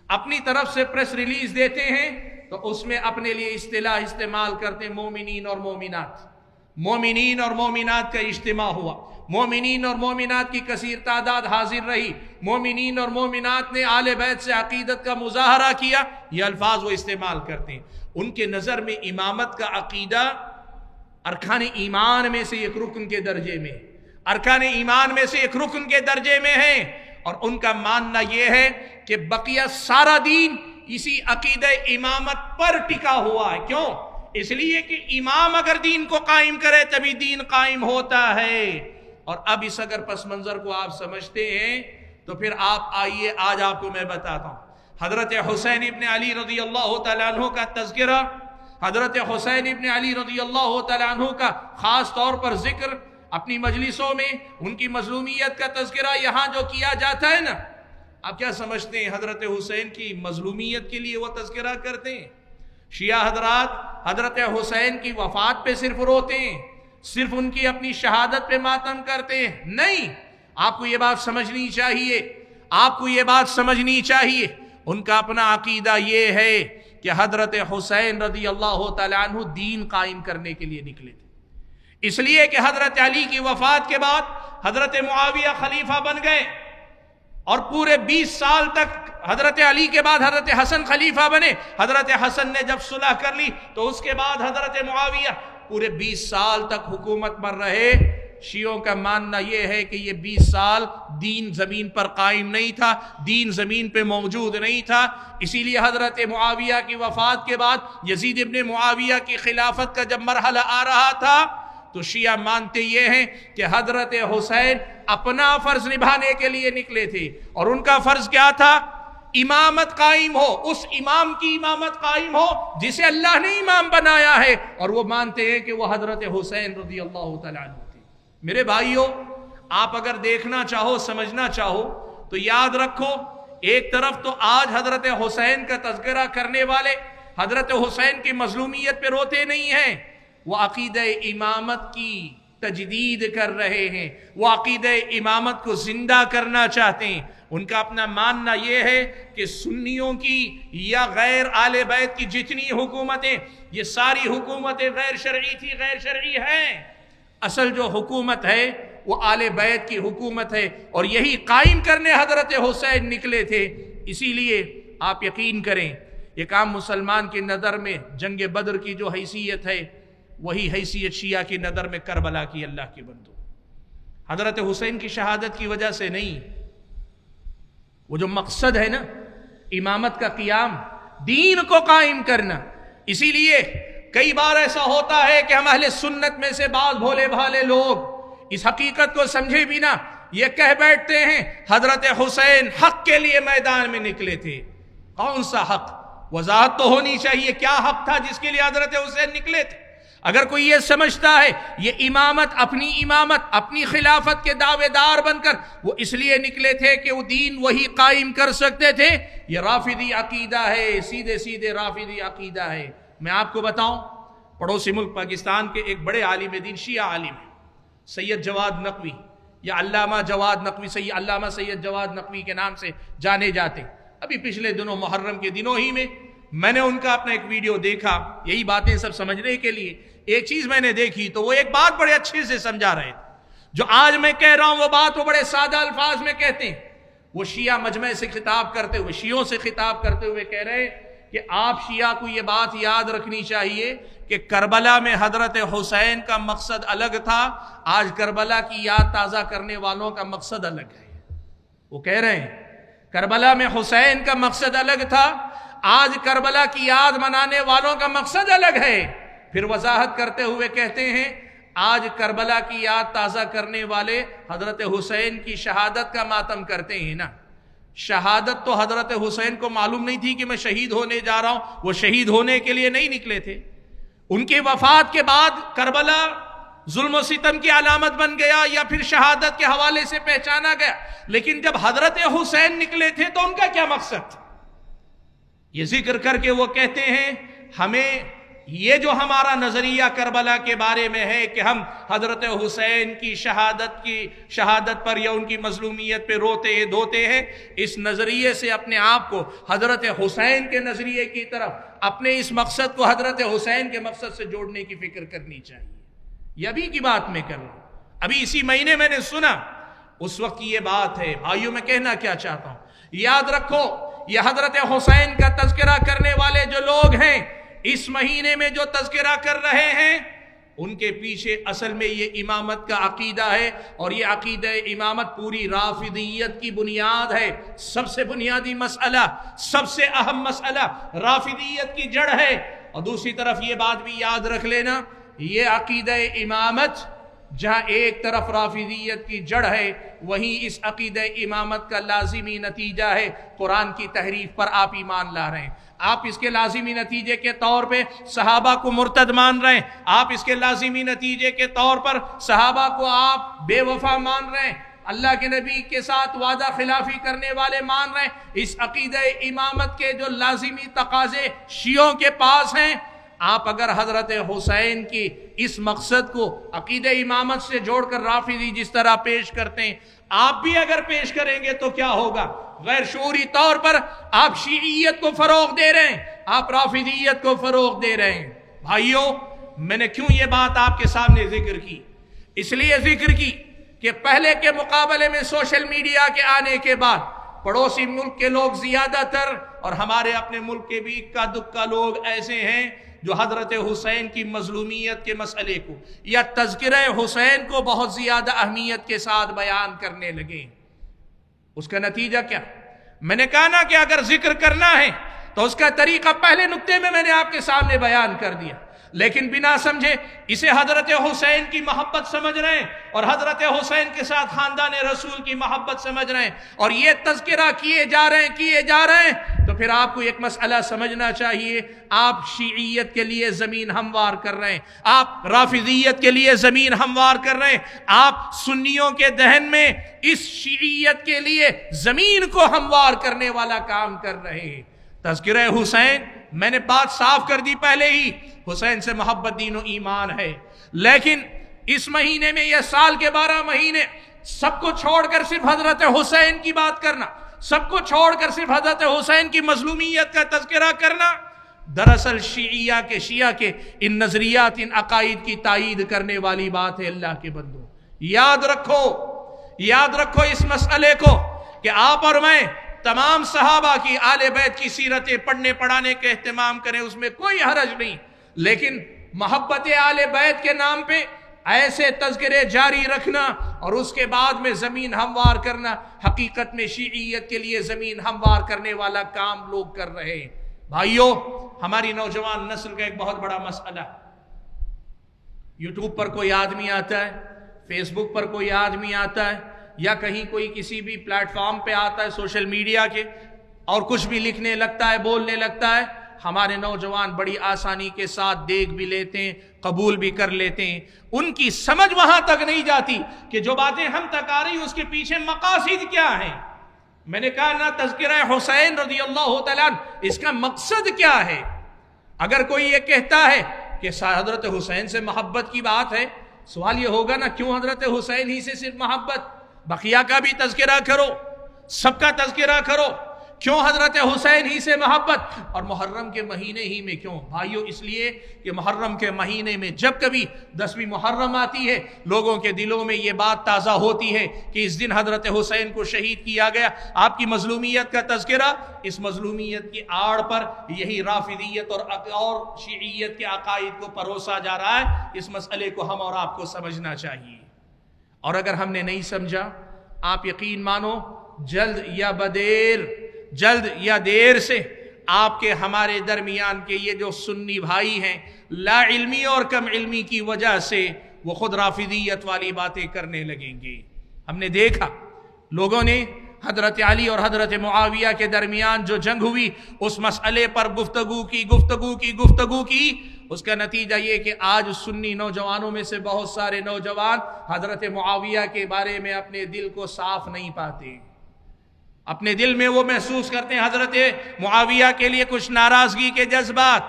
اپنی طرف سے پریس ریلیز دیتے ہیں تو اس میں اپنے لیے اصطلاح استعمال کرتے ہیں مومنین اور مومنات۔ مومنین اور مومنات کا اجتماع ہوا، مومنین اور مومنات کی کثیر تعداد حاضر رہی، مومنین اور مومنات نے آل بیت سے عقیدت کا مظاہرہ کیا، یہ الفاظ وہ استعمال کرتے ہیں۔ ان کے نظر میں امامت کا عقیدہ ارکان ایمان میں سے ایک رکن کے درجے میں، ارکان ایمان میں سے ایک رکن کے درجے میں ہے، اور ان کا ماننا یہ ہے کہ بقیہ سارا دین اسی عقیدہ امامت پر ٹکا ہوا ہے۔ کیوں؟ اس لیے کہ امام اگر دین کو قائم کرے تبھی دین قائم ہوتا ہے۔ اور اب اس اگر پس منظر کو آپ سمجھتے ہیں تو پھر آپ آئیے آج آپ کو میں بتاتا ہوں حضرت حسین ابن علی رضی اللہ تعالیٰ عنہ کا تذکرہ، حضرت حسین ابن علی رضی اللہ تعالیٰ عنہ کا خاص طور پر ذکر اپنی مجلسوں میں، ان کی مظلومیت کا تذکرہ یہاں جو کیا جاتا ہے نا، آپ کیا سمجھتے ہیں حضرت حسین کی مظلومیت کے لیے وہ تذکرہ کرتے ہیں؟ شیعہ حضرات حضرت حسین کی وفات پہ صرف روتے ہیں، صرف ان کی اپنی شہادت پہ ماتم کرتے ہیں؟ نہیں، آپ کو یہ بات سمجھنی چاہیے، آپ کو یہ بات سمجھنی چاہیے، ان کا اپنا عقیدہ یہ ہے کہ حضرت حسین رضی اللہ تعالیٰ عنہ دین قائم کرنے کے لیے نکلے تھے، اس لیے کہ حضرت علی کی وفات کے بعد حضرت معاویہ خلیفہ بن گئے، اور پورے 20 سال تک حضرت علی کے بعد حضرت حسن خلیفہ بنے۔ حضرت حسن نے جب صلح کر لی تو اس کے بعد حضرت معاویہ پورے 20 سال تک حکومت پر رہے۔ شیعوں کا ماننا یہ ہے کہ یہ 20 سال دین زمین پر قائم نہیں تھا، دین زمین پہ موجود نہیں تھا، اسی لیے حضرت معاویہ کی وفات کے بعد یزید ابن معاویہ کی خلافت کا جب مرحلہ آ رہا تھا تو شیعہ مانتے یہ ہیں کہ حضرت حسین اپنا فرض نبھانے کے لیے نکلے تھے، اور ان کا فرض کیا تھا؟ امامت قائم ہو، اس امام کی امامت قائم ہو جسے اللہ نے امام بنایا ہے، اور وہ مانتے ہیں کہ وہ حضرت حسین رضی اللہ تعالیٰ عنہ تھے۔ میرے بھائیوں، آپ اگر دیکھنا چاہو، سمجھنا چاہو تو یاد رکھو، ایک طرف تو آج حضرت حسین کا تذکرہ کرنے والے حضرت حسین کی مظلومیت پہ روتے نہیں ہیں، وہ عقیدہ امامت کی تجدید کر رہے ہیں، وہ عقیدہ امامت کو زندہ کرنا چاہتے ہیں۔ ان کا اپنا ماننا یہ ہے کہ سنیوں کی یا غیر آل بیت کی جتنی حکومتیں، یہ ساری حکومتیں غیر شرعی تھی، غیر شرعی ہیں، اصل جو حکومت ہے وہ آل بیت کی حکومت ہے، اور یہی قائم کرنے حضرت حسین نکلے تھے۔ اسی لیے آپ یقین کریں، یہ کام مسلمان کی نظر میں جنگ بدر کی جو حیثیت ہے وہی حیثیت شیعہ کی نظر میں کربلا کی۔ اللہ کے بندو، حضرت حسین کی شہادت کی وجہ سے نہیں، وہ جو مقصد ہے نا امامت کا قیام، دین کو قائم کرنا، اسی لیے کئی بار ایسا ہوتا ہے کہ ہم اہل سنت میں سے بعض بھولے بھالے لوگ اس حقیقت کو سمجھے بنا یہ کہہ بیٹھتے ہیں حضرت حسین حق کے لیے میدان میں نکلے تھے۔ کون سا حق؟ وضاحت تو ہونی چاہیے، کیا حق تھا جس کے لیے حضرت حسین نکلے تھے؟ اگر کوئی یہ سمجھتا ہے یہ امامت اپنی خلافت کے دعوے دار بن کر وہ اس لیے نکلے تھے کہ وہ دین وہی قائم کر سکتے تھے، یہ رافضی عقیدہ ہے، سیدھے رافضی عقیدہ ہے۔ میں آپ کو بتاؤں، پڑوسی ملک پاکستان کے ایک بڑے عالم دین، شیعہ عالم ہیں، سید جواد نقوی یا علامہ سید جواد نقوی کے نام سے جانے جاتے۔ ابھی پچھلے دنوں محرم کے دنوں ہی میں نے ان کا اپنا ایک ویڈیو دیکھا، یہی باتیں سب سمجھنے کے لیے۔ ایک چیز میں نے دیکھی تو وہ ایک بات بڑے اچھے سے سمجھا رہے تھے، جو آج میں کہہ رہا ہوں وہ بات وہ بڑے سادہ الفاظ میں کہتے ہیں۔ وہ شیعہ مجمع سے خطاب کرتے ہوئے، شیعوں سے خطاب کرتے ہوئے کہہ رہے کہ آپ شیعہ کو یہ بات یاد رکھنی چاہیے کہ کربلا میں حضرت حسین کا مقصد الگ تھا، آج کربلا کی یاد تازہ کرنے والوں کا مقصد الگ ہے۔ وہ کہہ رہے ہیں کربلا میں حسین کا مقصد الگ تھا، آج کربلا کی یاد منانے والوں کا مقصد الگ ہے۔ پھر وضاحت کرتے ہوئے کہتے ہیں آج کربلا کی یاد تازہ کرنے والے حضرت حسین کی شہادت کا ماتم کرتے ہیں نا۔ شہادت تو حضرت حسین کو معلوم نہیں تھی کہ میں شہید ہونے جا رہا ہوں، وہ شہید ہونے کے لیے نہیں نکلے تھے۔ ان کی وفات کے بعد کربلا ظلم و ستم کی علامت بن گیا یا پھر شہادت کے حوالے سے پہچانا گیا، لیکن جب حضرت حسین نکلے تھے تو ان کا کیا مقصد تھا؟ یہ ذکر کر کے وہ کہتے ہیں ہمیں یہ جو ہمارا نظریہ کربلا کے بارے میں ہے کہ ہم حضرت حسین کی شہادت پر یا ان کی مظلومیت پہ روتے ہیں دھوتے ہیں، اس نظریے سے اپنے آپ کو حضرت حسین کے نظریے کی طرف، اپنے اس مقصد کو حضرت حسین کے مقصد سے جوڑنے کی فکر کرنی چاہیے۔ یہ ابھی کی بات میں کر رہا ہوں، ابھی اسی مہینے میں نے سنا، اس وقت کی یہ بات ہے۔ بھائیوں میں کہنا کیا چاہتا ہوں، یاد رکھو یہ حضرت حسین کا تذکرہ کرنے والے جو لوگ ہیں، اس مہینے میں جو تذکرہ کر رہے ہیں، ان کے پیچھے اصل میں یہ امامت کا عقیدہ ہے، اور یہ عقیدہ امامت پوری رافضیت کی بنیاد ہے۔ سب سے بنیادی مسئلہ، سب سے اہم مسئلہ رافضیت کی جڑ ہے۔ اور دوسری طرف یہ بات بھی یاد رکھ لینا، یہ عقیدہ امامت جہاں ایک طرف رافضیت کی جڑ ہے، وہیں اس عقیدہ امامت کا لازمی نتیجہ ہے قرآن کی تحریف پر آپ ایمان لا رہے ہیں۔ آپ اس کے لازمی نتیجے کے طور پہ صحابہ کو مرتد مان رہے ہیں، آپ اس کے لازمی نتیجے کے طور پر صحابہ کو آپ بے وفا مان رہے ہیں، اللہ کے نبی کے ساتھ وعدہ خلافی کرنے والے مان رہے ہیں۔ اس عقیدہ امامت کے جو لازمی تقاضے شیعوں کے پاس ہیں، آپ اگر حضرت حسین کی اس مقصد کو عقیدہ امامت سے جوڑ کر رافضی جس طرح پیش کرتے ہیں، آپ بھی اگر پیش کریں گے تو کیا ہوگا؟ غیر شعوری طور پر آپ شیعیت کو فروغ دے رہے ہیں، آپ رافضیت کو فروغ دے رہے ہیں۔ بھائیوں، میں نے کیوں یہ بات آپ کے سامنے ذکر کی؟ اس لیے ذکر کی کہ پہلے کے مقابلے میں سوشل میڈیا کے آنے کے بعد پڑوسی ملک کے لوگ زیادہ تر، اور ہمارے اپنے ملک کے بھی اکا دکا لوگ ایسے ہیں جو حضرت حسین کی مظلومیت کے مسئلے کو یا تذکرہ حسین کو بہت زیادہ اہمیت کے ساتھ بیان کرنے لگے۔ اس کا نتیجہ کیا؟ میں نے کہا نا کہ اگر ذکر کرنا ہے تو اس کا طریقہ پہلے نقطے میں نے آپ کے سامنے بیان کر دیا، لیکن بنا سمجھے اسے حضرت حسین کی محبت سمجھ رہے ہیں اور حضرت حسین کے ساتھ خاندان رسول کی محبت سمجھ رہے ہیں، اور یہ تذکرہ کیے جا رہے ہیں، تو پھر آپ کو ایک مسئلہ سمجھنا چاہیے، آپ شیعیت کے لیے زمین ہموار کر رہے ہیں، آپ رافضیت کے لیے زمین ہموار کر رہے ہیں، آپ سنیوں کے دہن میں اس شیعیت کے لیے زمین کو ہموار کرنے والا کام کر رہے ہیں۔ تذکرہ حسین، میں نے بات صاف کر دی پہلے ہی، حسین سے محبت دین و ایمان ہے، لیکن اس مہینے میں یا سال کے 12 مہینے سب کو چھوڑ کر صرف حضرت حسین کی بات کرنا، سب کو چھوڑ کر صرف حضرت حسین کی مظلومیت کا تذکرہ کرنا، دراصل شیعہ کے ان نظریات، ان عقائد کی تائید کرنے والی بات ہے۔ اللہ کے بندو، یاد رکھو اس مسئلے کو کہ آپ اور میں تمام صحابہ کی، آل بیت کی سیرتیں پڑھنے پڑھانے کے اہتمام کریں، اس میں کوئی حرج نہیں، لیکن محبت آل بیت کے نام پہ ایسے تذکرے جاری رکھنا اور اس کے بعد میں زمین ہموار کرنا، حقیقت میں شیعیت کے لیے زمین ہموار کرنے والا کام لوگ کر رہے ہیں۔ بھائیوں، ہماری نوجوان نسل کا ایک بہت بڑا مسئلہ، یوٹیوب پر کوئی آدمی آتا ہے، فیس بک پر کوئی آدمی آتا ہے، یا کہیں کوئی کسی بھی پلیٹ فارم پہ آتا ہے سوشل میڈیا کے، اور کچھ بھی لکھنے لگتا ہے، بولنے لگتا ہے، ہمارے نوجوان بڑی آسانی کے ساتھ دیکھ بھی لیتے ہیں، قبول بھی کر لیتے ہیں، ان کی سمجھ وہاں تک نہیں جاتی کہ جو باتیں ہم تک آ رہی اس کے پیچھے مقاصد کیا ہیں۔ میں نے کہا نا تذکرہ حسین رضی اللہ تعالیٰ اس کا مقصد کیا ہے؟ اگر کوئی یہ کہتا ہے کہ حضرت حسین سے محبت کی بات ہے، سوال یہ ہوگا نا کیوں حضرت حسین ہی سے صرف محبت، بقیہ کا بھی تذکرہ کرو، سب کا تذکرہ کرو، کیوں حضرت حسین ہی سے محبت؟ اور محرم کے مہینے ہی میں کیوں؟ بھائیو اس لیے کہ محرم کے مہینے میں جب کبھی 10ویں محرم آتی ہے، لوگوں کے دلوں میں یہ بات تازہ ہوتی ہے کہ اس دن حضرت حسین کو شہید کیا گیا، آپ کی مظلومیت کا تذکرہ، اس مظلومیت کی آڑ پر یہی رافضیت اور شیعیت کے عقائد کو پروسا جا رہا ہے۔ اس مسئلے کو ہم اور آپ کو سمجھنا چاہیے، اور اگر ہم نے نہیں سمجھا، آپ یقین مانو جلد یا دیر سے آپ کے ہمارے درمیان کے یہ جو سنی بھائی ہیں، لا علمی اور کم علمی کی وجہ سے وہ خود رافضیت والی باتیں کرنے لگیں گے۔ ہم نے دیکھا لوگوں نے حضرت علی اور حضرت معاویہ کے درمیان جو جنگ ہوئی، اس مسئلے پر گفتگو کی، اس کا نتیجہ یہ کہ آج سنی نوجوانوں میں سے بہت سارے نوجوان حضرت معاویہ کے بارے میں اپنے دل کو صاف نہیں پاتے، اپنے دل میں وہ محسوس کرتے ہیں حضرت معاویہ کے لیے کچھ ناراضگی کے جذبات۔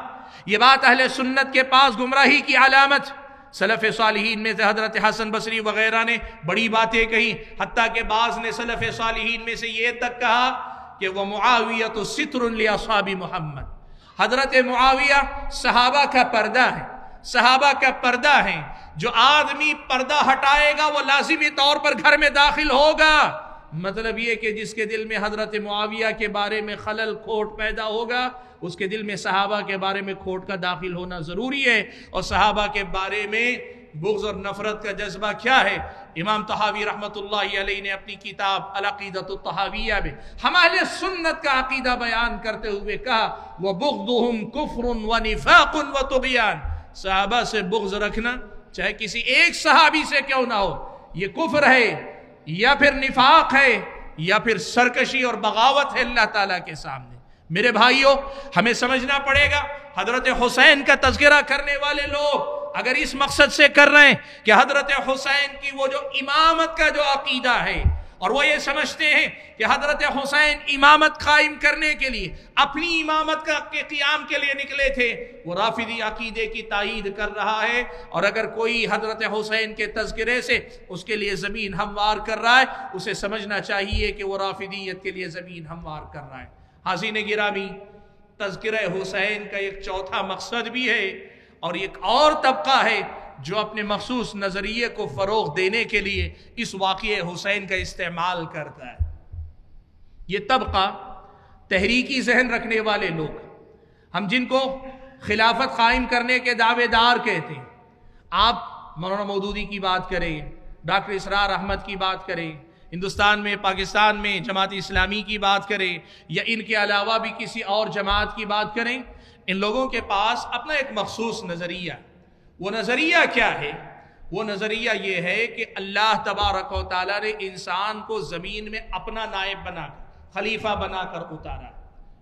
یہ بات اہل سنت کے پاس گمراہی کی علامت۔ سلف صالحین میں سے حضرت حسن بصری وغیرہ نے بڑی باتیں کہی، حتیٰ کہ بعض نے سلف صالحین میں سے یہ تک کہا کہ وہ معاویۃ ستر لاصحاب محمد، حضرت معاویہ صحابہ کا پردہ ہے، صحابہ کا پردہ ہے، جو آدمی پردہ ہٹائے گا وہ لازمی طور پر گھر میں داخل ہوگا۔ مطلب یہ کہ جس کے دل میں حضرت معاویہ کے بارے میں خلل کھوٹ پیدا ہوگا، اس کے دل میں صحابہ کے بارے میں کھوٹ کا داخل ہونا ضروری ہے۔ اور صحابہ کے بارے میں بغض اور نفرت کا جذبہ کیا ہے؟ امام طحاوی رحمۃ اللہ علیہ نے اپنی کتاب العقیدۃ الطحاویہ میں ہم اہل سنت کا عقیدہ بیان کرتے ہوئے کہا وَبُغْضُهُمْ كُفْرٌ وَنِفَاقٌ وَطُغْيَانٌ، صحابہ سے بغض رکھنا چاہے کسی ایک صحابی سے کیوں نہ ہو، یہ کفر ہے یا پھر نفاق ہے یا پھر سرکشی اور بغاوت ہے اللہ تعالیٰ کے سامنے۔ میرے بھائیوں، ہمیں سمجھنا پڑے گا حضرت حسین کا تذکرہ کرنے والے لوگ اگر اس مقصد سے کر رہے ہیں کہ حضرت حسین کی وہ جو امامت کا جو عقیدہ ہے، اور وہ یہ سمجھتے ہیں کہ حضرت حسین امامت قائم کرنے کے لیے، اپنی امامت کے قیام کے لیے نکلے تھے، وہ رافضی عقیدے کی تائید کر رہا ہے۔ اور اگر کوئی حضرت حسین کے تذکرے سے اس کے لیے زمین ہموار کر رہا ہے، اسے سمجھنا چاہیے کہ وہ رافضیت کے لیے زمین ہموار کر رہا ہے۔ حاضرین گرامی، تذکرہ حسین کا ایک چوتھا مقصد بھی ہے، اور ایک اور طبقہ ہے جو اپنے مخصوص نظریے کو فروغ دینے کے لیے اس واقعہ حسین کا استعمال کرتا ہے۔ یہ طبقہ تحریکی ذہن رکھنے والے لوگ، ہم جن کو خلافت قائم کرنے کے دعوے دار کہتے ہیں، آپ مولانا مودودی کی بات کریں، ڈاکٹر اسرار احمد کی بات کریں، ہندوستان میں پاکستان میں جماعت اسلامی کی بات کریں، یا ان کے علاوہ بھی کسی اور جماعت کی بات کریں، ان لوگوں کے پاس اپنا ایک مخصوص نظریہ۔ وہ نظریہ کیا ہے؟ وہ نظریہ یہ ہے کہ اللہ تبارک و تعالیٰ نے انسان کو زمین میں اپنا نائب بنا کر، خلیفہ بنا کر اتارا۔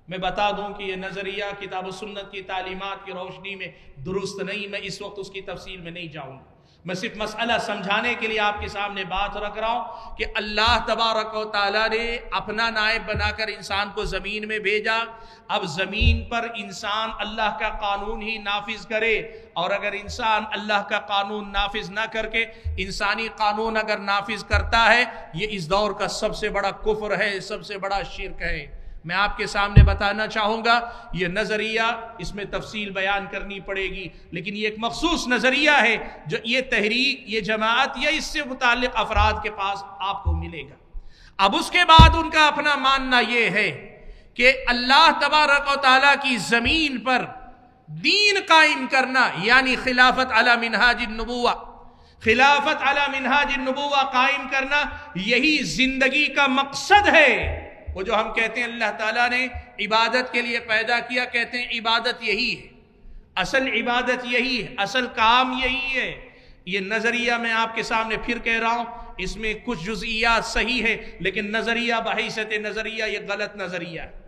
میں بتا دوں کہ یہ نظریہ کتاب و سنت کی تعلیمات کی روشنی میں درست نہیں، میں اس وقت اس کی تفصیل میں نہیں جاؤں گا، میں صرف مسئلہ سمجھانے کے لیے آپ کے سامنے بات رکھ رہا ہوں کہ اللہ تبارک و تعالیٰ نے اپنا نائب بنا کر انسان کو زمین میں بھیجا۔ اب زمین پر انسان اللہ کا قانون ہی نافذ کرے، اور اگر انسان اللہ کا قانون نافذ نہ کر کے انسانی قانون اگر نافذ کرتا ہے، یہ اس دور کا سب سے بڑا کفر ہے، سب سے بڑا شرک ہے۔ میں آپ کے سامنے بتانا چاہوں گا، یہ نظریہ، اس میں تفصیل بیان کرنی پڑے گی، لیکن یہ ایک مخصوص نظریہ ہے جو یہ تحریک، یہ جماعت یا اس سے متعلق افراد کے پاس آپ کو ملے گا۔ اب اس کے بعد ان کا اپنا ماننا یہ ہے کہ اللہ تبارک و تعالیٰ کی زمین پر دین قائم کرنا، یعنی خلافت علی منہاج النبوہ، خلافت علی منہاج النبوہ قائم کرنا، یہی زندگی کا مقصد ہے۔ وہ جو ہم کہتے ہیں اللہ تعالیٰ نے عبادت کے لیے پیدا کیا، کہتے ہیں عبادت یہی ہے، اصل عبادت یہی ہے، اصل کام یہی ہے۔ یہ نظریہ میں آپ کے سامنے پھر کہہ رہا ہوں، اس میں کچھ جزئیات صحیح ہے، لیکن نظریہ بحیثیت نظریہ یہ غلط نظریہ ہے۔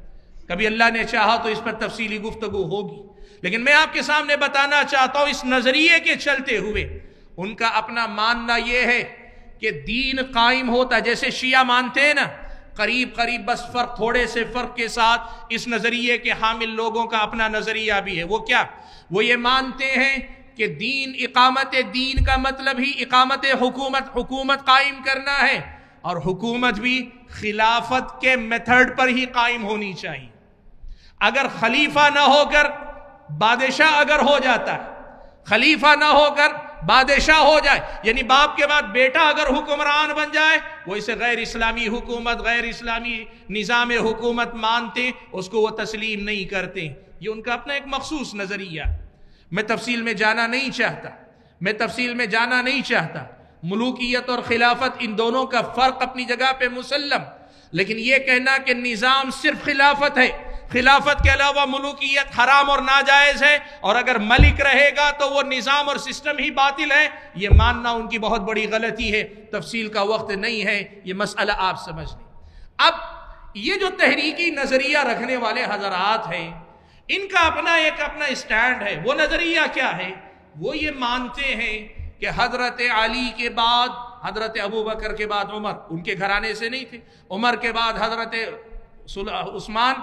کبھی اللہ نے چاہا تو اس پر تفصیلی گفتگو ہوگی، لیکن میں آپ کے سامنے بتانا چاہتا ہوں اس نظریے کے چلتے ہوئے ان کا اپنا ماننا یہ ہے کہ دین قائم ہوتا ہے، جیسے شیعہ مانتے ہیں نا، قریب قریب بس فرق، تھوڑے سے فرق کے ساتھ اس نظریے کے حامل لوگوں کا اپنا نظریہ بھی ہے۔ وہ کیا؟ وہ یہ مانتے ہیں کہ دین، اقامت دین کا مطلب ہی اقامت حکومت قائم کرنا ہے، اور حکومت بھی خلافت کے میتھڈ پر ہی قائم ہونی چاہیے۔ اگر خلیفہ نہ ہو کر بادشاہ اگر ہو جاتا ہے، خلیفہ نہ ہو کر بادشاہ ہو جائے، یعنی باپ کے بعد بیٹا اگر حکمران بن جائے، وہ اسے غیر اسلامی حکومت، غیر اسلامی نظام حکومت مانتے، اس کو وہ تسلیم نہیں کرتے۔ یہ ان کا اپنا ایک مخصوص نظریہ۔ میں تفصیل میں جانا نہیں چاہتا، ملوکیت اور خلافت ان دونوں کا فرق اپنی جگہ پہ مسلم، لیکن یہ کہنا کہ نظام صرف خلافت ہے، خلافت کے علاوہ ملوکیت حرام اور ناجائز ہے، اور اگر ملک رہے گا تو وہ نظام اور سسٹم ہی باطل ہے، یہ ماننا ان کی بہت بڑی غلطی ہے۔ تفصیل کا وقت نہیں ہے، یہ مسئلہ آپ سمجھ لیں۔ اب یہ جو تحریکی نظریہ رکھنے والے حضرات ہیں، ان کا اپنا اسٹینڈ ہے۔ وہ نظریہ کیا ہے؟ وہ یہ مانتے ہیں کہ حضرت علی کے بعد، حضرت ابو بکر کے بعد عمر، ان کے گھرانے سے نہیں تھے، عمر کے بعد حضرت عثمان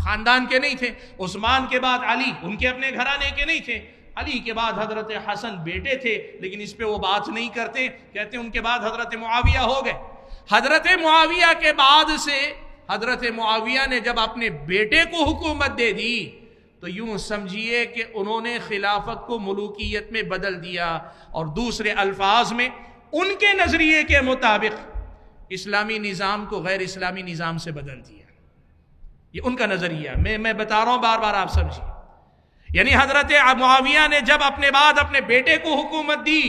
خاندان کے نہیں تھے، عثمان کے بعد علی ان کے اپنے گھرانے کے نہیں تھے، علی کے بعد حضرت حسن بیٹے تھے، لیکن اس پہ وہ بات نہیں کرتے، کہتے ہیں ان کے بعد حضرت معاویہ ہو گئے۔ حضرت معاویہ کے بعد سے حضرت معاویہ نے جب اپنے بیٹے کو حکومت دے دی تو یوں سمجھیے کہ انہوں نے خلافت کو ملوکیت میں بدل دیا، اور دوسرے الفاظ میں ان کے نظریے کے مطابق اسلامی نظام کو غیر اسلامی نظام سے بدل دیا۔ یہ ان کا نظریہ، میں بتا رہا ہوں، بار بار آپ سمجھیں۔ یعنی حضرت معاویہ نے جب اپنے بعد اپنے بیٹے کو حکومت دی،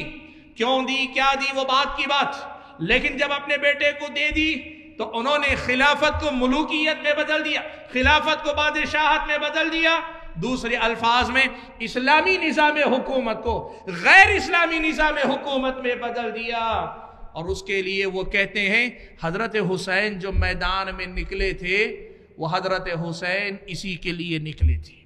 کیوں دی، کیا دی، وہ بات کی بات، لیکن جب اپنے بیٹے کو دے دی تو انہوں نے خلافت کو ملوکیت میں بدل دیا، خلافت کو بادشاہت میں بدل دیا، دوسرے الفاظ میں اسلامی نظام حکومت کو غیر اسلامی نظام حکومت میں بدل دیا۔ اور اس کے لیے وہ کہتے ہیں حضرت حسین جو میدان میں نکلے تھے، وہ حضرت حسین اسی کے لیے نکلے تھے،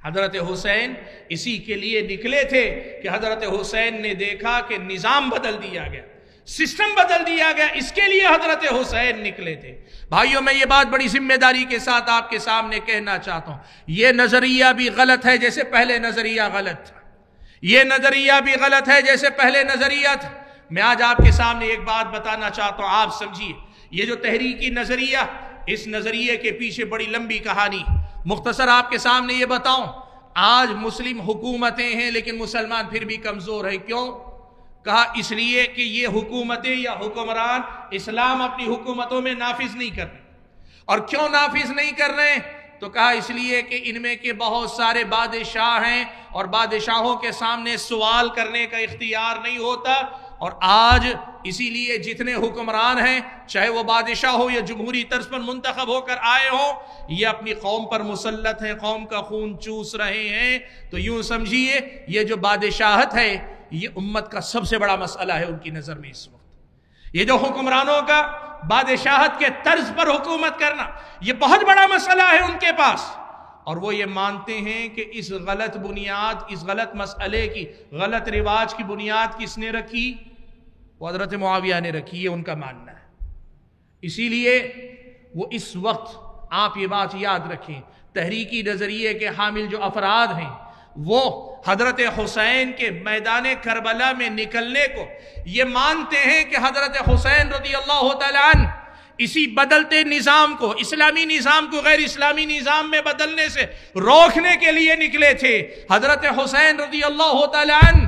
حضرت حسین اسی کے لیے نکلے تھے کہ حضرت حسین نے دیکھا کہ نظام بدل دیا گیا، سسٹم بدل دیا گیا، اس کے لیے حضرت حسین نکلے تھے۔ بھائیوں، میں یہ بات بڑی ذمہ داری کے ساتھ آپ کے سامنے کہنا چاہتا ہوں، یہ نظریہ بھی غلط ہے جیسے پہلے نظریہ غلط تھا، یہ نظریہ بھی غلط ہے جیسے پہلے نظریہ تھا۔ میں آج آپ کے سامنے ایک بات بتانا چاہتا ہوں، آپ سمجھیے۔ یہ جو تحریکی نظریہ، اس نظریے کے پیچھے بڑی لمبی کہانی، مختصر آپ کے سامنے یہ بتاؤں۔ آج مسلم حکومتیں ہیں لیکن مسلمان پھر بھی کمزور ہیں۔ کیوں؟ کہا اس لیے کہ یہ حکومتیں یا حکمران اسلام اپنی حکومتوں میں نافذ نہیں کر رہے۔ اور کیوں نافذ نہیں کر رہے؟ تو کہا اس لیے کہ ان میں کے بہت سارے بادشاہ ہیں اور بادشاہوں کے سامنے سوال کرنے کا اختیار نہیں ہوتا، اور آج اسی لیے جتنے حکمران ہیں، چاہے وہ بادشاہ ہو یا جمہوری طرز پر منتخب ہو کر آئے ہوں، یہ اپنی قوم پر مسلط ہیں، قوم کا خون چوس رہے ہیں۔ تو یوں سمجھیے یہ جو بادشاہت ہے، یہ امت کا سب سے بڑا مسئلہ ہے ان کی نظر میں اس وقت۔ یہ جو حکمرانوں کا بادشاہت کے طرز پر حکومت کرنا، یہ بہت بڑا مسئلہ ہے ان کے پاس، اور وہ یہ مانتے ہیں کہ اس غلط بنیاد، اس غلط مسئلے کی، غلط رواج کی بنیاد کس نے رکھی؟ وہ حضرت معاویہ نے رکھی، یہ ان کا ماننا ہے۔ اسی لیے وہ اس وقت، آپ یہ بات یاد رکھیں، تحریکی نظریے کے حامل جو افراد ہیں، وہ حضرت حسین کے میدان کربلا میں نکلنے کو یہ مانتے ہیں کہ حضرت حسین رضی اللہ تعالیٰ عنہ اسی بدلتے نظام کو، اسلامی نظام کو غیر اسلامی نظام میں بدلنے سے روکنے کے لیے نکلے تھے۔ حضرت حسین رضی اللہ تعالیٰ عنہ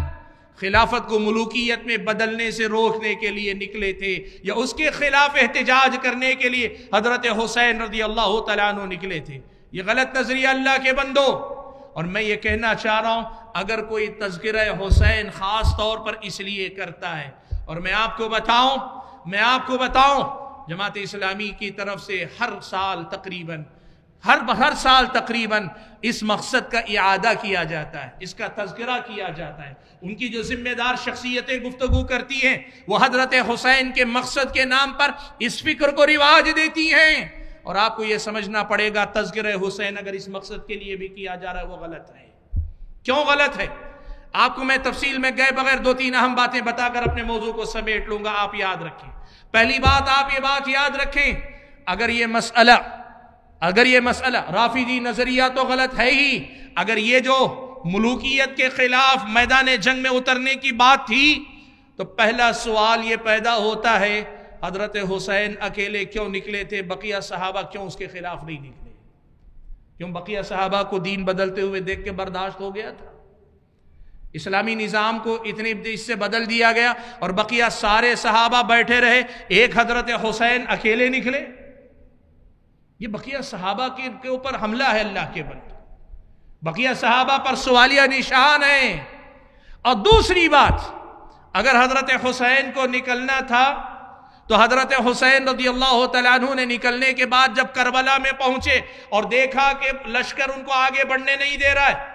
خلافت کو ملوکیت میں بدلنے سے روکنے کے لیے نکلے تھے، یا اس کے خلاف احتجاج کرنے کے لیے حضرت حسین رضی اللہ تعالیٰ عنہ نکلے تھے۔ یہ غلط نظریہ اللہ کے بندو۔ اور میں یہ کہنا چاہ رہا ہوں، اگر کوئی تذکرہ حسین خاص طور پر اس لیے کرتا ہے، اور میں آپ کو بتاؤں جماعت اسلامی کی طرف سے ہر سال تقریباً اس مقصد کا اعادہ کیا جاتا ہے، اس کا تذکرہ کیا جاتا ہے۔ ان کی جو ذمہ دار شخصیتیں گفتگو کرتی ہیں، وہ حضرت حسین کے مقصد کے نام پر اس فکر کو رواج دیتی ہیں، اور آپ کو یہ سمجھنا پڑے گا تذکرہ حسین اگر اس مقصد کے لیے بھی کیا جا رہا ہے وہ غلط ہے۔ کیوں غلط ہے؟ آپ کو میں تفصیل میں گئے بغیر 2-3 اہم باتیں بتا کر اپنے موضوع کو سمیٹ لوں گا، آپ یاد رکھیں۔ پہلی بات آپ یہ بات یاد رکھیں، اگر یہ مسئلہ رافضی نظریہ تو غلط ہے ہی، اگر یہ جو ملوکیت کے خلاف میدان جنگ میں اترنے کی بات تھی تو پہلا سوال یہ پیدا ہوتا ہے حضرت حسین اکیلے کیوں نکلے تھے، بقیہ صحابہ کیوں اس کے خلاف نہیں نکلے؟ کیوں بقیہ صحابہ کو دین بدلتے ہوئے دیکھ کے برداشت ہو گیا تھا؟ اسلامی نظام کو اتنے اس سے بدل دیا گیا اور بقیہ سارے صحابہ بیٹھے رہے، ایک حضرت حسین اکیلے نکلے؟ یہ بقیہ صحابہ کے اوپر حملہ ہے اللہ کے بندے، بقیہ صحابہ پر سوالیہ نشان ہے۔ اور دوسری بات، اگر حضرت حسین کو نکلنا تھا تو حضرت حسین رضی اللہ تعالیٰ عنہ نے نکلنے کے بعد جب کربلا میں پہنچے اور دیکھا کہ لشکر ان کو آگے بڑھنے نہیں دے رہا ہے،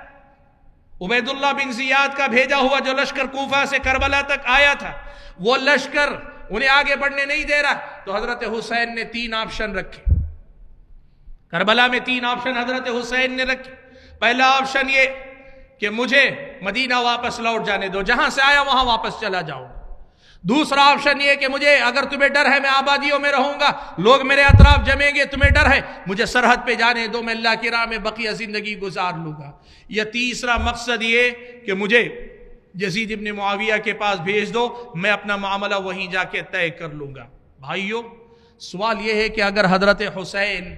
عبید اللہ بن زیاد کا بھیجا ہوا جو لشکر کوفہ سے کربلا تک آیا تھا، وہ لشکر انہیں آگے بڑھنے نہیں دے رہا، تو حضرت حسین نے 3 آپشن رکھے۔ کربلا میں 3 آپشن حضرت حسین نے رکھے۔ پہلا آپشن یہ کہ مجھے مدینہ واپس لوٹ جانے دو، جہاں سے آیا وہاں واپس چلا جاؤں۔ دوسرا آپشن یہ کہ مجھے، اگر تمہیں ڈر ہے میں آبادیوں میں رہوں گا، لوگ میرے اطراف جمیں گے، تمہیں ڈر ہے، مجھے سرحد پہ جانے دو، میں اللہ کی راہ میں بقیہ زندگی گزار لوں گا۔ یا تیسرا مقصد یہ کہ مجھے یزید ابن معاویہ کے پاس بھیج دو، میں اپنا معاملہ وہیں جا کے طے کر لوں گا۔ بھائیو، سوال یہ ہے کہ اگر حضرت حسین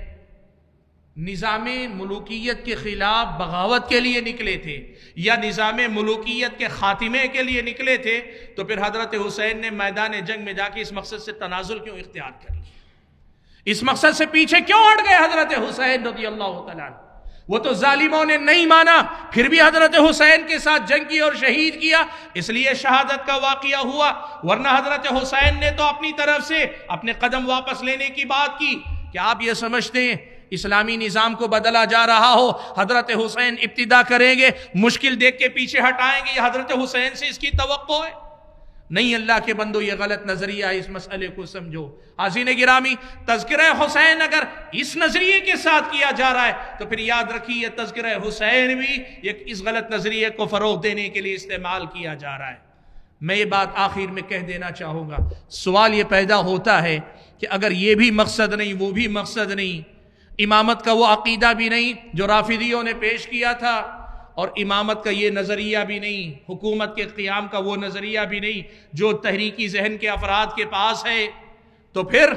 نظام ملوکیت کے خلاف بغاوت کے لیے نکلے تھے یا نظام ملوکیت کے خاتمے کے لیے نکلے تھے تو پھر حضرت حسین نے میدان جنگ میں جا کے اس مقصد سے تنازل کیوں اختیار کر لیا؟ اس مقصد سے پیچھے کیوں ہٹ گئے حضرت حسین رضی اللہ تعالیٰ عنہ؟ وہ تو ظالموں نے نہیں مانا، پھر بھی حضرت حسین کے ساتھ جنگ کی اور شہید کیا، اس لیے شہادت کا واقعہ ہوا۔ ورنہ حضرت حسین نے تو اپنی طرف سے اپنے قدم واپس لینے کی بات کی۔ کیا آپ یہ سمجھتے ہیں اسلامی نظام کو بدلا جا رہا ہو، حضرت حسین ابتدا کریں گے، مشکل دیکھ کے پیچھے ہٹائیں گے، یہ حضرت حسین سے اس کی توقع ہے؟ نہیں اللہ کے بندو، یہ غلط نظریہ ہے، اس مسئلے کو سمجھو۔ حاضرین گرامی، تذکرہ حسین اگر اس نظریے کے ساتھ کیا جا رہا ہے تو پھر یاد رکھیے تذکرہ حسین بھی اس غلط نظریے کو فروغ دینے کے لیے استعمال کیا جا رہا ہے۔ میں یہ بات آخر میں کہہ دینا چاہوں گا، سوال یہ پیدا ہوتا ہے کہ اگر یہ بھی مقصد نہیں، وہ بھی مقصد نہیں، امامت کا وہ عقیدہ بھی نہیں جو رافضیوں نے پیش کیا تھا، اور امامت کا یہ نظریہ بھی نہیں، حکومت کے قیام کا وہ نظریہ بھی نہیں جو تحریکی ذہن کے افراد کے پاس ہے، تو پھر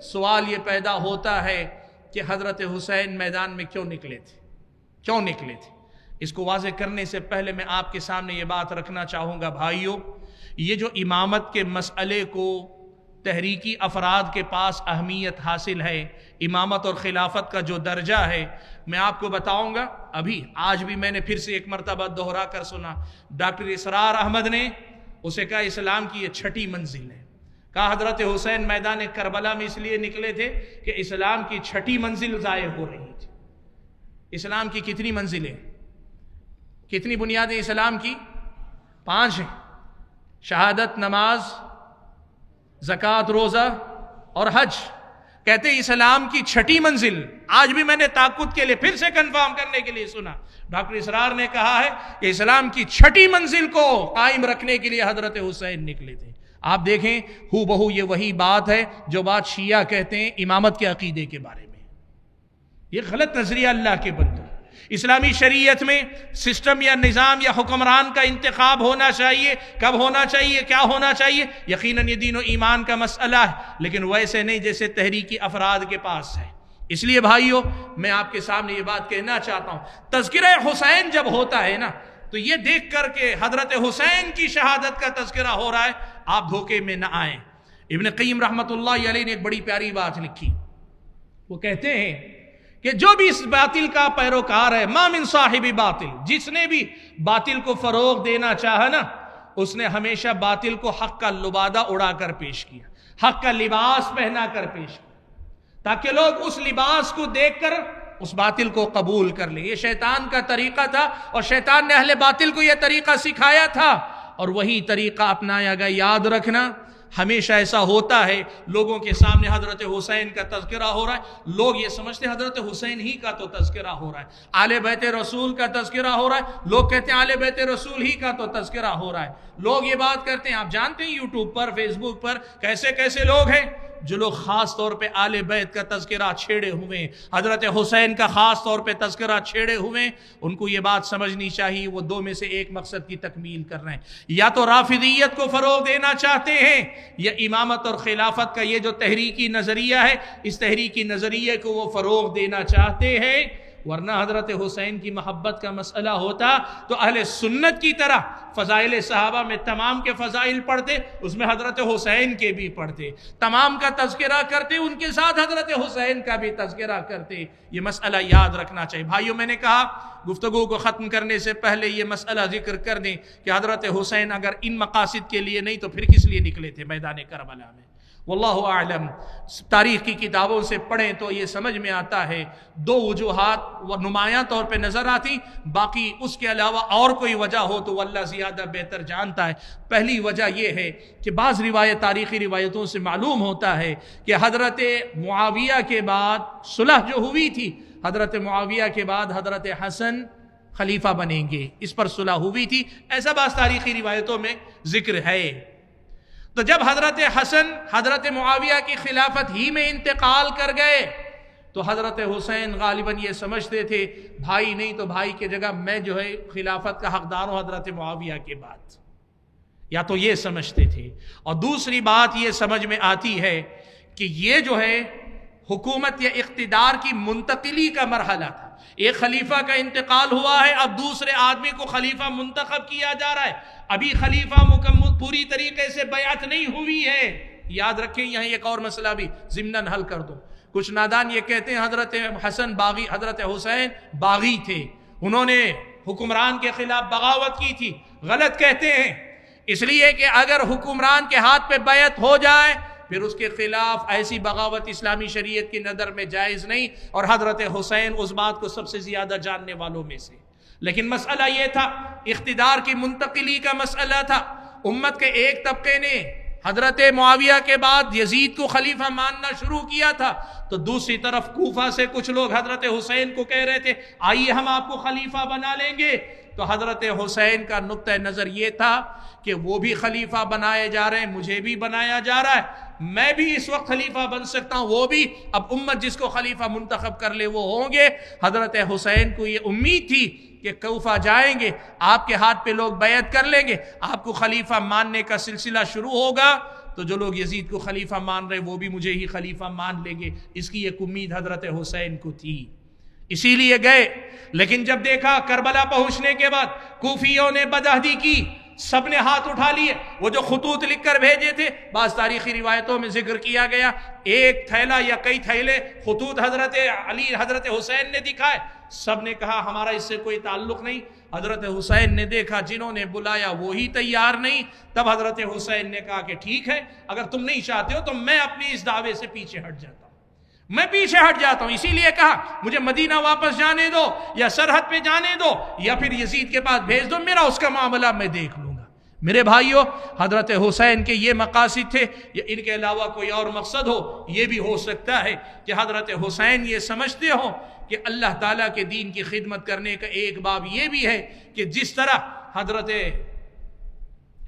سوال یہ پیدا ہوتا ہے کہ حضرت حسین میدان میں کیوں نکلے تھے؟ اس کو واضح کرنے سے پہلے میں آپ کے سامنے یہ بات رکھنا چاہوں گا، بھائیوں، یہ جو امامت کے مسئلے کو تحریکی افراد کے پاس اہمیت حاصل ہے، امامت اور خلافت کا جو درجہ ہے، میں آپ کو بتاؤں گا۔ ابھی آج بھی میں نے پھر سے ایک مرتبہ دوہرا کر سنا، ڈاکٹر اسرار احمد نے اسے کہا اسلام کی یہ 6ٹھی منزل ہے۔ کہا حضرت حسین میدان کربلا میں اس لیے نکلے تھے کہ اسلام کی 6ٹھی منزل ضائع ہو رہی تھی۔ اسلام کی کتنی منزلیں، کتنی بنیادیں اسلام کی؟ 5 ہیں، شہادت، نماز، زکوٰۃ، روزہ اور حج۔ کہتے ہیں اسلام کی 6ٹھی منزل، آج بھی میں نے تاکد کے لیے پھر سے کنفرم کرنے کے لیے سنا، ڈاکٹر اسرار نے کہا ہے کہ اسلام کی 6ٹھی منزل کو قائم رکھنے کے لیے حضرت حسین نکلے تھے۔ آپ دیکھیں ہو بہو یہ وہی بات ہے جو بات شیعہ کہتے ہیں امامت کے عقیدے کے بارے میں۔ یہ غلط نظریہ اللہ کے بندوں۔ اسلامی شریعت میں سسٹم یا نظام یا حکمران کا انتخاب ہونا چاہیے، کب ہونا چاہیے، کیا ہونا چاہیے، یقیناً یہ دین و ایمان کا مسئلہ ہے، لیکن ویسے نہیں جیسے تحریکی افراد کے پاس ہے۔ اس لیے بھائیوں، میں آپ کے سامنے یہ بات کہنا چاہتا ہوں، تذکرہ حسین جب ہوتا ہے نا تو یہ دیکھ کر کہ حضرت حسین کی شہادت کا تذکرہ ہو رہا ہے، آپ دھوکے میں نہ آئیں۔ ابن قیم رحمۃ اللہ علیہ نے ایک بڑی پیاری بات لکھی، وہ کہتے ہیں کہ جو بھی اس باطل کا پیروکار ہے، ما من صاحب باطل، جس نے بھی باطل کو فروغ دینا چاہا نا، اس نے ہمیشہ باطل کو حق کا لبادہ اڑا کر پیش کیا، حق کا لباس پہنا کر پیش کیا، تاکہ لوگ اس لباس کو دیکھ کر اس باطل کو قبول کر لیں۔ یہ شیطان کا طریقہ تھا، اور شیطان نے اہل باطل کو یہ طریقہ سکھایا تھا، اور وہی طریقہ اپنایا گیا۔ یاد رکھنا، ہمیشہ ایسا ہوتا ہے لوگوں کے سامنے حضرت حسین کا تذکرہ ہو رہا ہے، لوگ یہ سمجھتے ہیں حضرت حسین ہی کا تو تذکرہ ہو رہا ہے، آل بیت رسول کا تذکرہ ہو رہا ہے، لوگ کہتے ہیں آل بیت رسول ہی کا تو تذکرہ ہو رہا ہے، لوگ یہ بات کرتے ہیں۔ آپ جانتے ہیں یوٹیوب پر، فیس بک پر کیسے کیسے لوگ ہیں جو لوگ خاص طور پہ آل بیت کا تذکرہ چھیڑے ہوئے، حضرت حسین کا خاص طور پہ تذکرہ چھیڑے ہوئے، ان کو یہ بات سمجھنی چاہیے وہ دو میں سے ایک مقصد کی تکمیل کر رہے ہیں، یا تو رافضیت کو فروغ دینا چاہتے ہیں، یا امامت اور خلافت کا یہ جو تحریکی نظریہ ہے اس تحریکی نظریے کو وہ فروغ دینا چاہتے ہیں۔ ورنہ حضرت حسین کی محبت کا مسئلہ ہوتا تو اہل سنت کی طرح فضائل صحابہ میں تمام کے فضائل پڑھتے، اس میں حضرت حسین کے بھی پڑھتے، تمام کا تذکرہ کرتے، ان کے ساتھ حضرت حسین کا بھی تذکرہ کرتے۔ یہ مسئلہ یاد رکھنا چاہیے بھائیوں۔ میں نے کہا گفتگو کو ختم کرنے سے پہلے یہ مسئلہ ذکر کر دیں کہ حضرت حسین اگر ان مقاصد کے لیے نہیں تو پھر کس لیے نکلے تھے میدان کربلا میں؟ واللہ اعلم، تاریخ کی کتابوں سے پڑھیں تو یہ سمجھ میں آتا ہے دو وجوہات و نمایاں طور پہ نظر آتی، باقی اس کے علاوہ اور کوئی وجہ ہو تو اللہ زیادہ بہتر جانتا ہے۔ پہلی وجہ یہ ہے کہ بعض تاریخی روایتوں سے معلوم ہوتا ہے کہ حضرت معاویہ کے بعد صلح جو ہوئی تھی، حضرت معاویہ کے بعد حضرت حسن خلیفہ بنیں گے، اس پر صلح ہوئی تھی، ایسا بعض تاریخی روایتوں میں ذکر ہے۔ تو جب حضرت حسن حضرت معاویہ کی خلافت ہی میں انتقال کر گئے تو حضرت حسین غالباً یہ سمجھتے تھے بھائی نہیں تو بھائی کی جگہ میں جو ہے خلافت کا حقدار ہوں حضرت معاویہ کے بعد، یا تو یہ سمجھتے تھے۔ اور دوسری بات یہ سمجھ میں آتی ہے کہ یہ جو ہے حکومت یا اقتدار کی منتقلی کا مرحلہ تھا، ایک خلیفہ کا انتقال ہوا ہے، اب دوسرے آدمی کو خلیفہ منتخب کیا جا رہا ہے، ابھی خلیفہ مکمل پوری طریقے سے بیعت نہیں ہوئی ہے۔ یاد رکھیں یہاں ایک اور مسئلہ بھی ضمناً حل کر دو۔ کچھ نادان یہ کہتے ہیں حضرت حسن باغی، حضرت حسین باغی تھے، انہوں نے حکمران کے خلاف بغاوت کی تھی۔ غلط کہتے ہیں، اس لیے کہ اگر حکمران کے ہاتھ پہ بیعت ہو جائے پھر اس کے خلاف ایسی بغاوت اسلامی شریعت کی نظر میں جائز نہیں، اور حضرت حسین اس بات کو سب سے زیادہ جاننے والوں میں سے۔ لیکن مسئلہ یہ تھا، اقتدار کی منتقلی کا مسئلہ تھا۔ امت کے ایک طبقے نے حضرت معاویہ کے بعد یزید کو خلیفہ ماننا شروع کیا تھا، تو دوسری طرف کوفہ سے کچھ لوگ حضرت حسین کو کہہ رہے تھے آئیے ہم آپ کو خلیفہ بنا لیں گے۔ تو حضرت حسین کا نقطہ نظر یہ تھا کہ وہ بھی خلیفہ بنائے جا رہے ہیں، مجھے بھی بنایا جا رہا ہے، میں بھی اس وقت خلیفہ بن سکتا ہوں، وہ بھی، اب امت جس کو خلیفہ منتخب کر لے وہ ہوں گے۔ حضرت حسین کو یہ امید تھی کہ کوفہ جائیں گے، آپ کے ہاتھ پہ لوگ بیعت کر لیں گے، آپ کو خلیفہ ماننے کا سلسلہ شروع ہوگا، تو جو لوگ یزید کو خلیفہ مان رہے وہ بھی مجھے ہی خلیفہ مان لیں گے، اس کی ایک امید حضرت حسین کو تھی، اسی لیے گئے۔ لیکن جب دیکھا کربلا پہنچنے کے بعد کوفیوں نے بدعہدی کی، سب نے ہاتھ اٹھا لیے، وہ جو خطوط لکھ کر بھیجے تھے، بعض تاریخی روایتوں میں ذکر کیا گیا ایک تھیلا یا کئی تھیلے خطوط حضرت علی حضرت حسین نے دکھائے، سب نے کہا ہمارا اس سے کوئی تعلق نہیں۔ حضرت حسین نے دیکھا جنہوں نے بلایا وہی تیار نہیں، تب حضرت حسین نے کہا کہ ٹھیک ہے اگر تم نہیں چاہتے ہو تو میں اپنی اس دعوے سے پیچھے ہٹ جاتا ہوں، میں پیچھے ہٹ جاتا ہوں، اسی لیے کہا مجھے مدینہ واپس جانے دو یا سرحد پہ جانے دو یا پھر یزید کے پاس بھیج دو، میرا اس کا معاملہ میں دیکھ لوں گا۔ میرے بھائیوں، حضرت حسین کے یہ مقاصد تھے، یا ان کے علاوہ کوئی اور مقصد ہو، یہ بھی ہو سکتا ہے کہ حضرت حسین یہ سمجھتے ہوں کہ اللہ تعالیٰ کے دین کی خدمت کرنے کا ایک باب یہ بھی ہے کہ جس طرح حضرت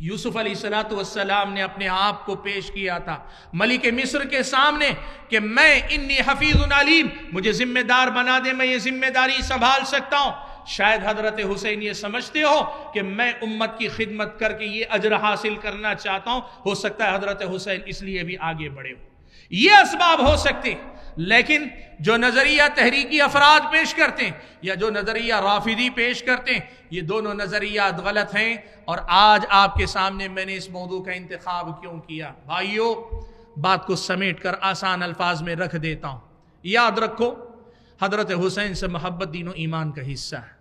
یوسف علیہ السلام نے اپنے آپ کو پیش کیا تھا ملک مصر کے سامنے کہ میں انی حفیظ علیم، مجھے ذمہ دار بنا دے، میں یہ ذمہ داری سنبھال سکتا ہوں، شاید حضرت حسین یہ سمجھتے ہو کہ میں امت کی خدمت کر کے یہ اجر حاصل کرنا چاہتا ہوں، ہو سکتا ہے حضرت حسین اس لیے بھی آگے بڑھے ہو، یہ اسباب ہو سکتے ہیں۔ لیکن جو نظریہ تحریکی افراد پیش کرتے ہیں یا جو نظریہ رافضی پیش کرتے ہیں، یہ دونوں نظریات غلط ہیں، اور آج آپ کے سامنے میں نے اس موضوع کا انتخاب کیوں کیا؟ بھائیو، بات کو سمیٹ کر آسان الفاظ میں رکھ دیتا ہوں، یاد رکھو حضرت حسین سے محبت دین و ایمان کا حصہ ہے،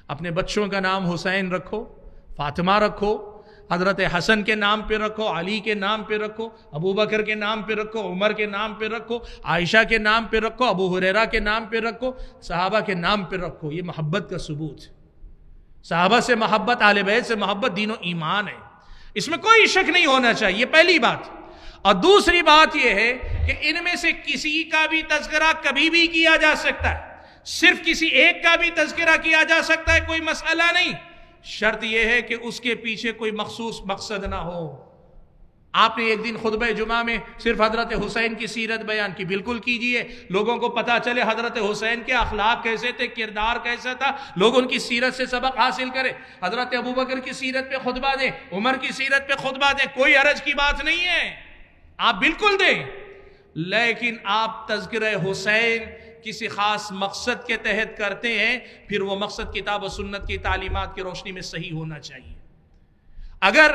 اپنے بچوں کا نام حسین رکھو، فاطمہ رکھو، حضرت حسن کے نام پہ رکھو، علی کے نام پہ رکھو، ابو بکر کے نام پہ رکھو، عمر کے نام پہ رکھو، عائشہ کے نام پہ رکھو، ابو ہریرہ کے نام پہ رکھو، صحابہ کے نام پہ رکھو، یہ محبت کا ثبوت ہے۔ صحابہ سے محبت، اہل بیت سے محبت دین و ایمان ہے، اس میں کوئی شک نہیں ہونا چاہیے، پہلی بات۔ اور دوسری بات یہ ہے کہ ان میں سے کسی کا بھی تذکرہ کبھی بھی کیا جا سکتا ہے، صرف کسی ایک کا بھی تذکرہ کیا جا سکتا ہے، کوئی مسئلہ نہیں، شرط یہ ہے کہ اس کے پیچھے کوئی مخصوص مقصد نہ ہو۔ آپ نے ایک دن خطبہ جمعہ میں صرف حضرت حسین کی سیرت بیان کی، بالکل کیجئے، لوگوں کو پتا چلے حضرت حسین کے اخلاق کیسے تھے، کردار کیسا تھا، لوگ ان کی سیرت سے سبق حاصل کریں، حضرت ابوبکر کی سیرت پہ خطبہ دیں، عمر کی سیرت پہ خطبہ دیں، کوئی حرج کی بات نہیں ہے، آپ بالکل دیں، لیکن آپ تذکرہ حسین کسی خاص مقصد کے تحت کرتے ہیں، پھر وہ مقصد کتاب و سنت کی تعلیمات کی روشنی میں صحیح ہونا چاہیے۔ اگر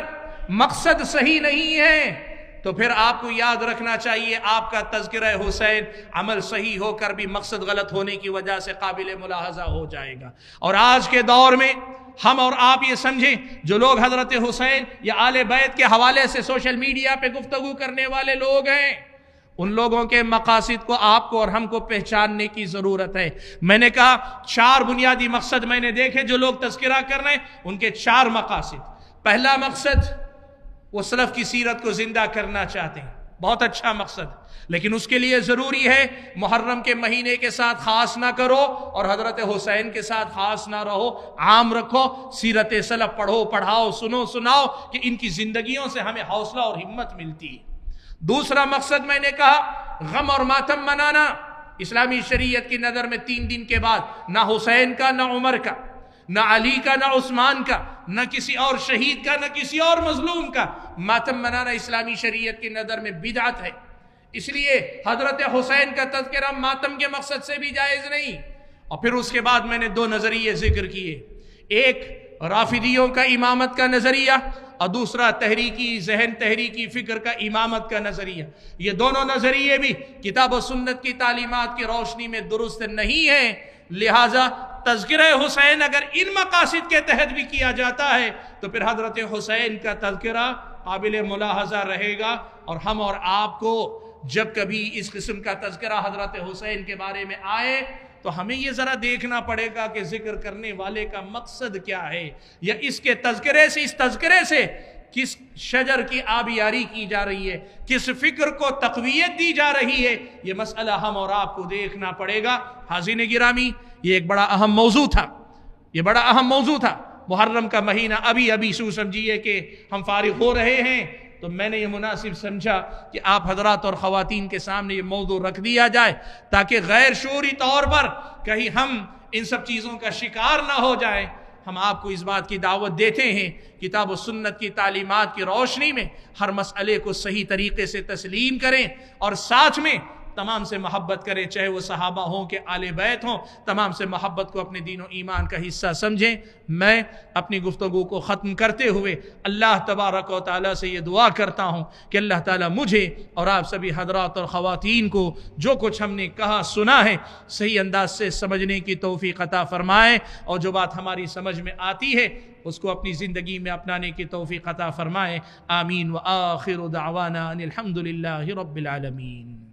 مقصد صحیح نہیں ہے تو پھر آپ کو یاد رکھنا چاہیے آپ کا تذکرہ حسین عمل صحیح ہو کر بھی مقصد غلط ہونے کی وجہ سے قابل ملاحظہ ہو جائے گا۔ اور آج کے دور میں ہم اور آپ یہ سمجھیں، جو لوگ حضرت حسین یا آل بیت کے حوالے سے سوشل میڈیا پہ گفتگو کرنے والے لوگ ہیں، ان لوگوں کے مقاصد کو آپ کو اور ہم کو پہچاننے کی ضرورت ہے۔ میں نے کہا 4 بنیادی مقصد میں نے دیکھے جو لوگ تذکرہ کر رہے ہیں، ان کے 4 مقاصد۔ پہلا مقصد، وہ سلف کی سیرت کو زندہ کرنا چاہتے ہیں، بہت اچھا مقصد، لیکن اس کے لیے ضروری ہے محرم کے مہینے کے ساتھ خاص نہ کرو اور حضرت حسین کے ساتھ خاص نہ رہو، عام رکھو، سیرت سلف پڑھو، پڑھاؤ، سنو، سناؤ، کہ ان کی زندگیوں سے ہمیں حوصلہ اور ہمت ملتی ہے۔ دوسرا مقصد میں نے کہا غم اور ماتم منانا۔ اسلامی شریعت کی نظر میں 3 دن کے بعد نہ حسین کا، نہ عمر کا، نہ علی کا، نہ عثمان کا، نہ کسی اور شہید کا، نہ کسی اور مظلوم کا ماتم منانا اسلامی شریعت کی نظر میں بدعت ہے۔ اس لیے حضرت حسین کا تذکرہ ماتم کے مقصد سے بھی جائز نہیں۔ اور پھر اس کے بعد میں نے 2 نظریے ذکر کیے، ایک رافضیوں کا امامت کا نظریہ اور دوسرا تحریکی فکر کا امامت کا نظریہ۔ یہ دونوں نظریے بھی کتاب و سنت کی تعلیمات کی روشنی میں درست نہیں ہیں، لہٰذا تذکرہ حسین اگر ان مقاصد کے تحت بھی کیا جاتا ہے تو پھر حضرت حسین کا تذکرہ قابل ملاحظہ رہے گا، اور ہم اور آپ کو جب کبھی اس قسم کا تذکرہ حضرت حسین کے بارے میں آئے تو ہمیں یہ ذرا دیکھنا پڑے گا کہ ذکر کرنے والے کا مقصد کیا ہے، یا اس تذکرے سے کس شجر کی آبیاری کی جا رہی ہے، کس فکر کو تقویت دی جا رہی ہے، یہ مسئلہ ہم اور آپ کو دیکھنا پڑے گا۔ حاضرین گرامی، یہ ایک بڑا اہم موضوع تھا، محرم کا مہینہ ابھی سمجھیے کہ ہم فارغ ہو رہے ہیں، تو میں نے یہ مناسب سمجھا کہ آپ حضرات اور خواتین کے سامنے یہ موضوع رکھ دیا جائے تاکہ غیر شعوری طور پر کہیں ہم ان سب چیزوں کا شکار نہ ہو جائیں۔ ہم آپ کو اس بات کی دعوت دیتے ہیں، کتاب و سنت کی تعلیمات کی روشنی میں ہر مسئلے کو صحیح طریقے سے تسلیم کریں، اور ساتھ میں تمام سے محبت کریں، چاہے وہ صحابہ ہوں کہ آل بیت ہوں، تمام سے محبت کو اپنے دین و ایمان کا حصہ سمجھیں۔ میں اپنی گفتگو کو ختم کرتے ہوئے اللہ تبارک و تعالیٰ سے یہ دعا کرتا ہوں کہ اللہ تعالیٰ مجھے اور آپ سبھی حضرات اور خواتین کو جو کچھ ہم نے کہا سنا ہے صحیح انداز سے سمجھنے کی توفیق عطا فرمائے، اور جو بات ہماری سمجھ میں آتی ہے اس کو اپنی زندگی میں اپنانے کی توفیق عطا فرمائے۔ آمین۔ وآخر دعوانا ان الحمد للہ رب العالمین۔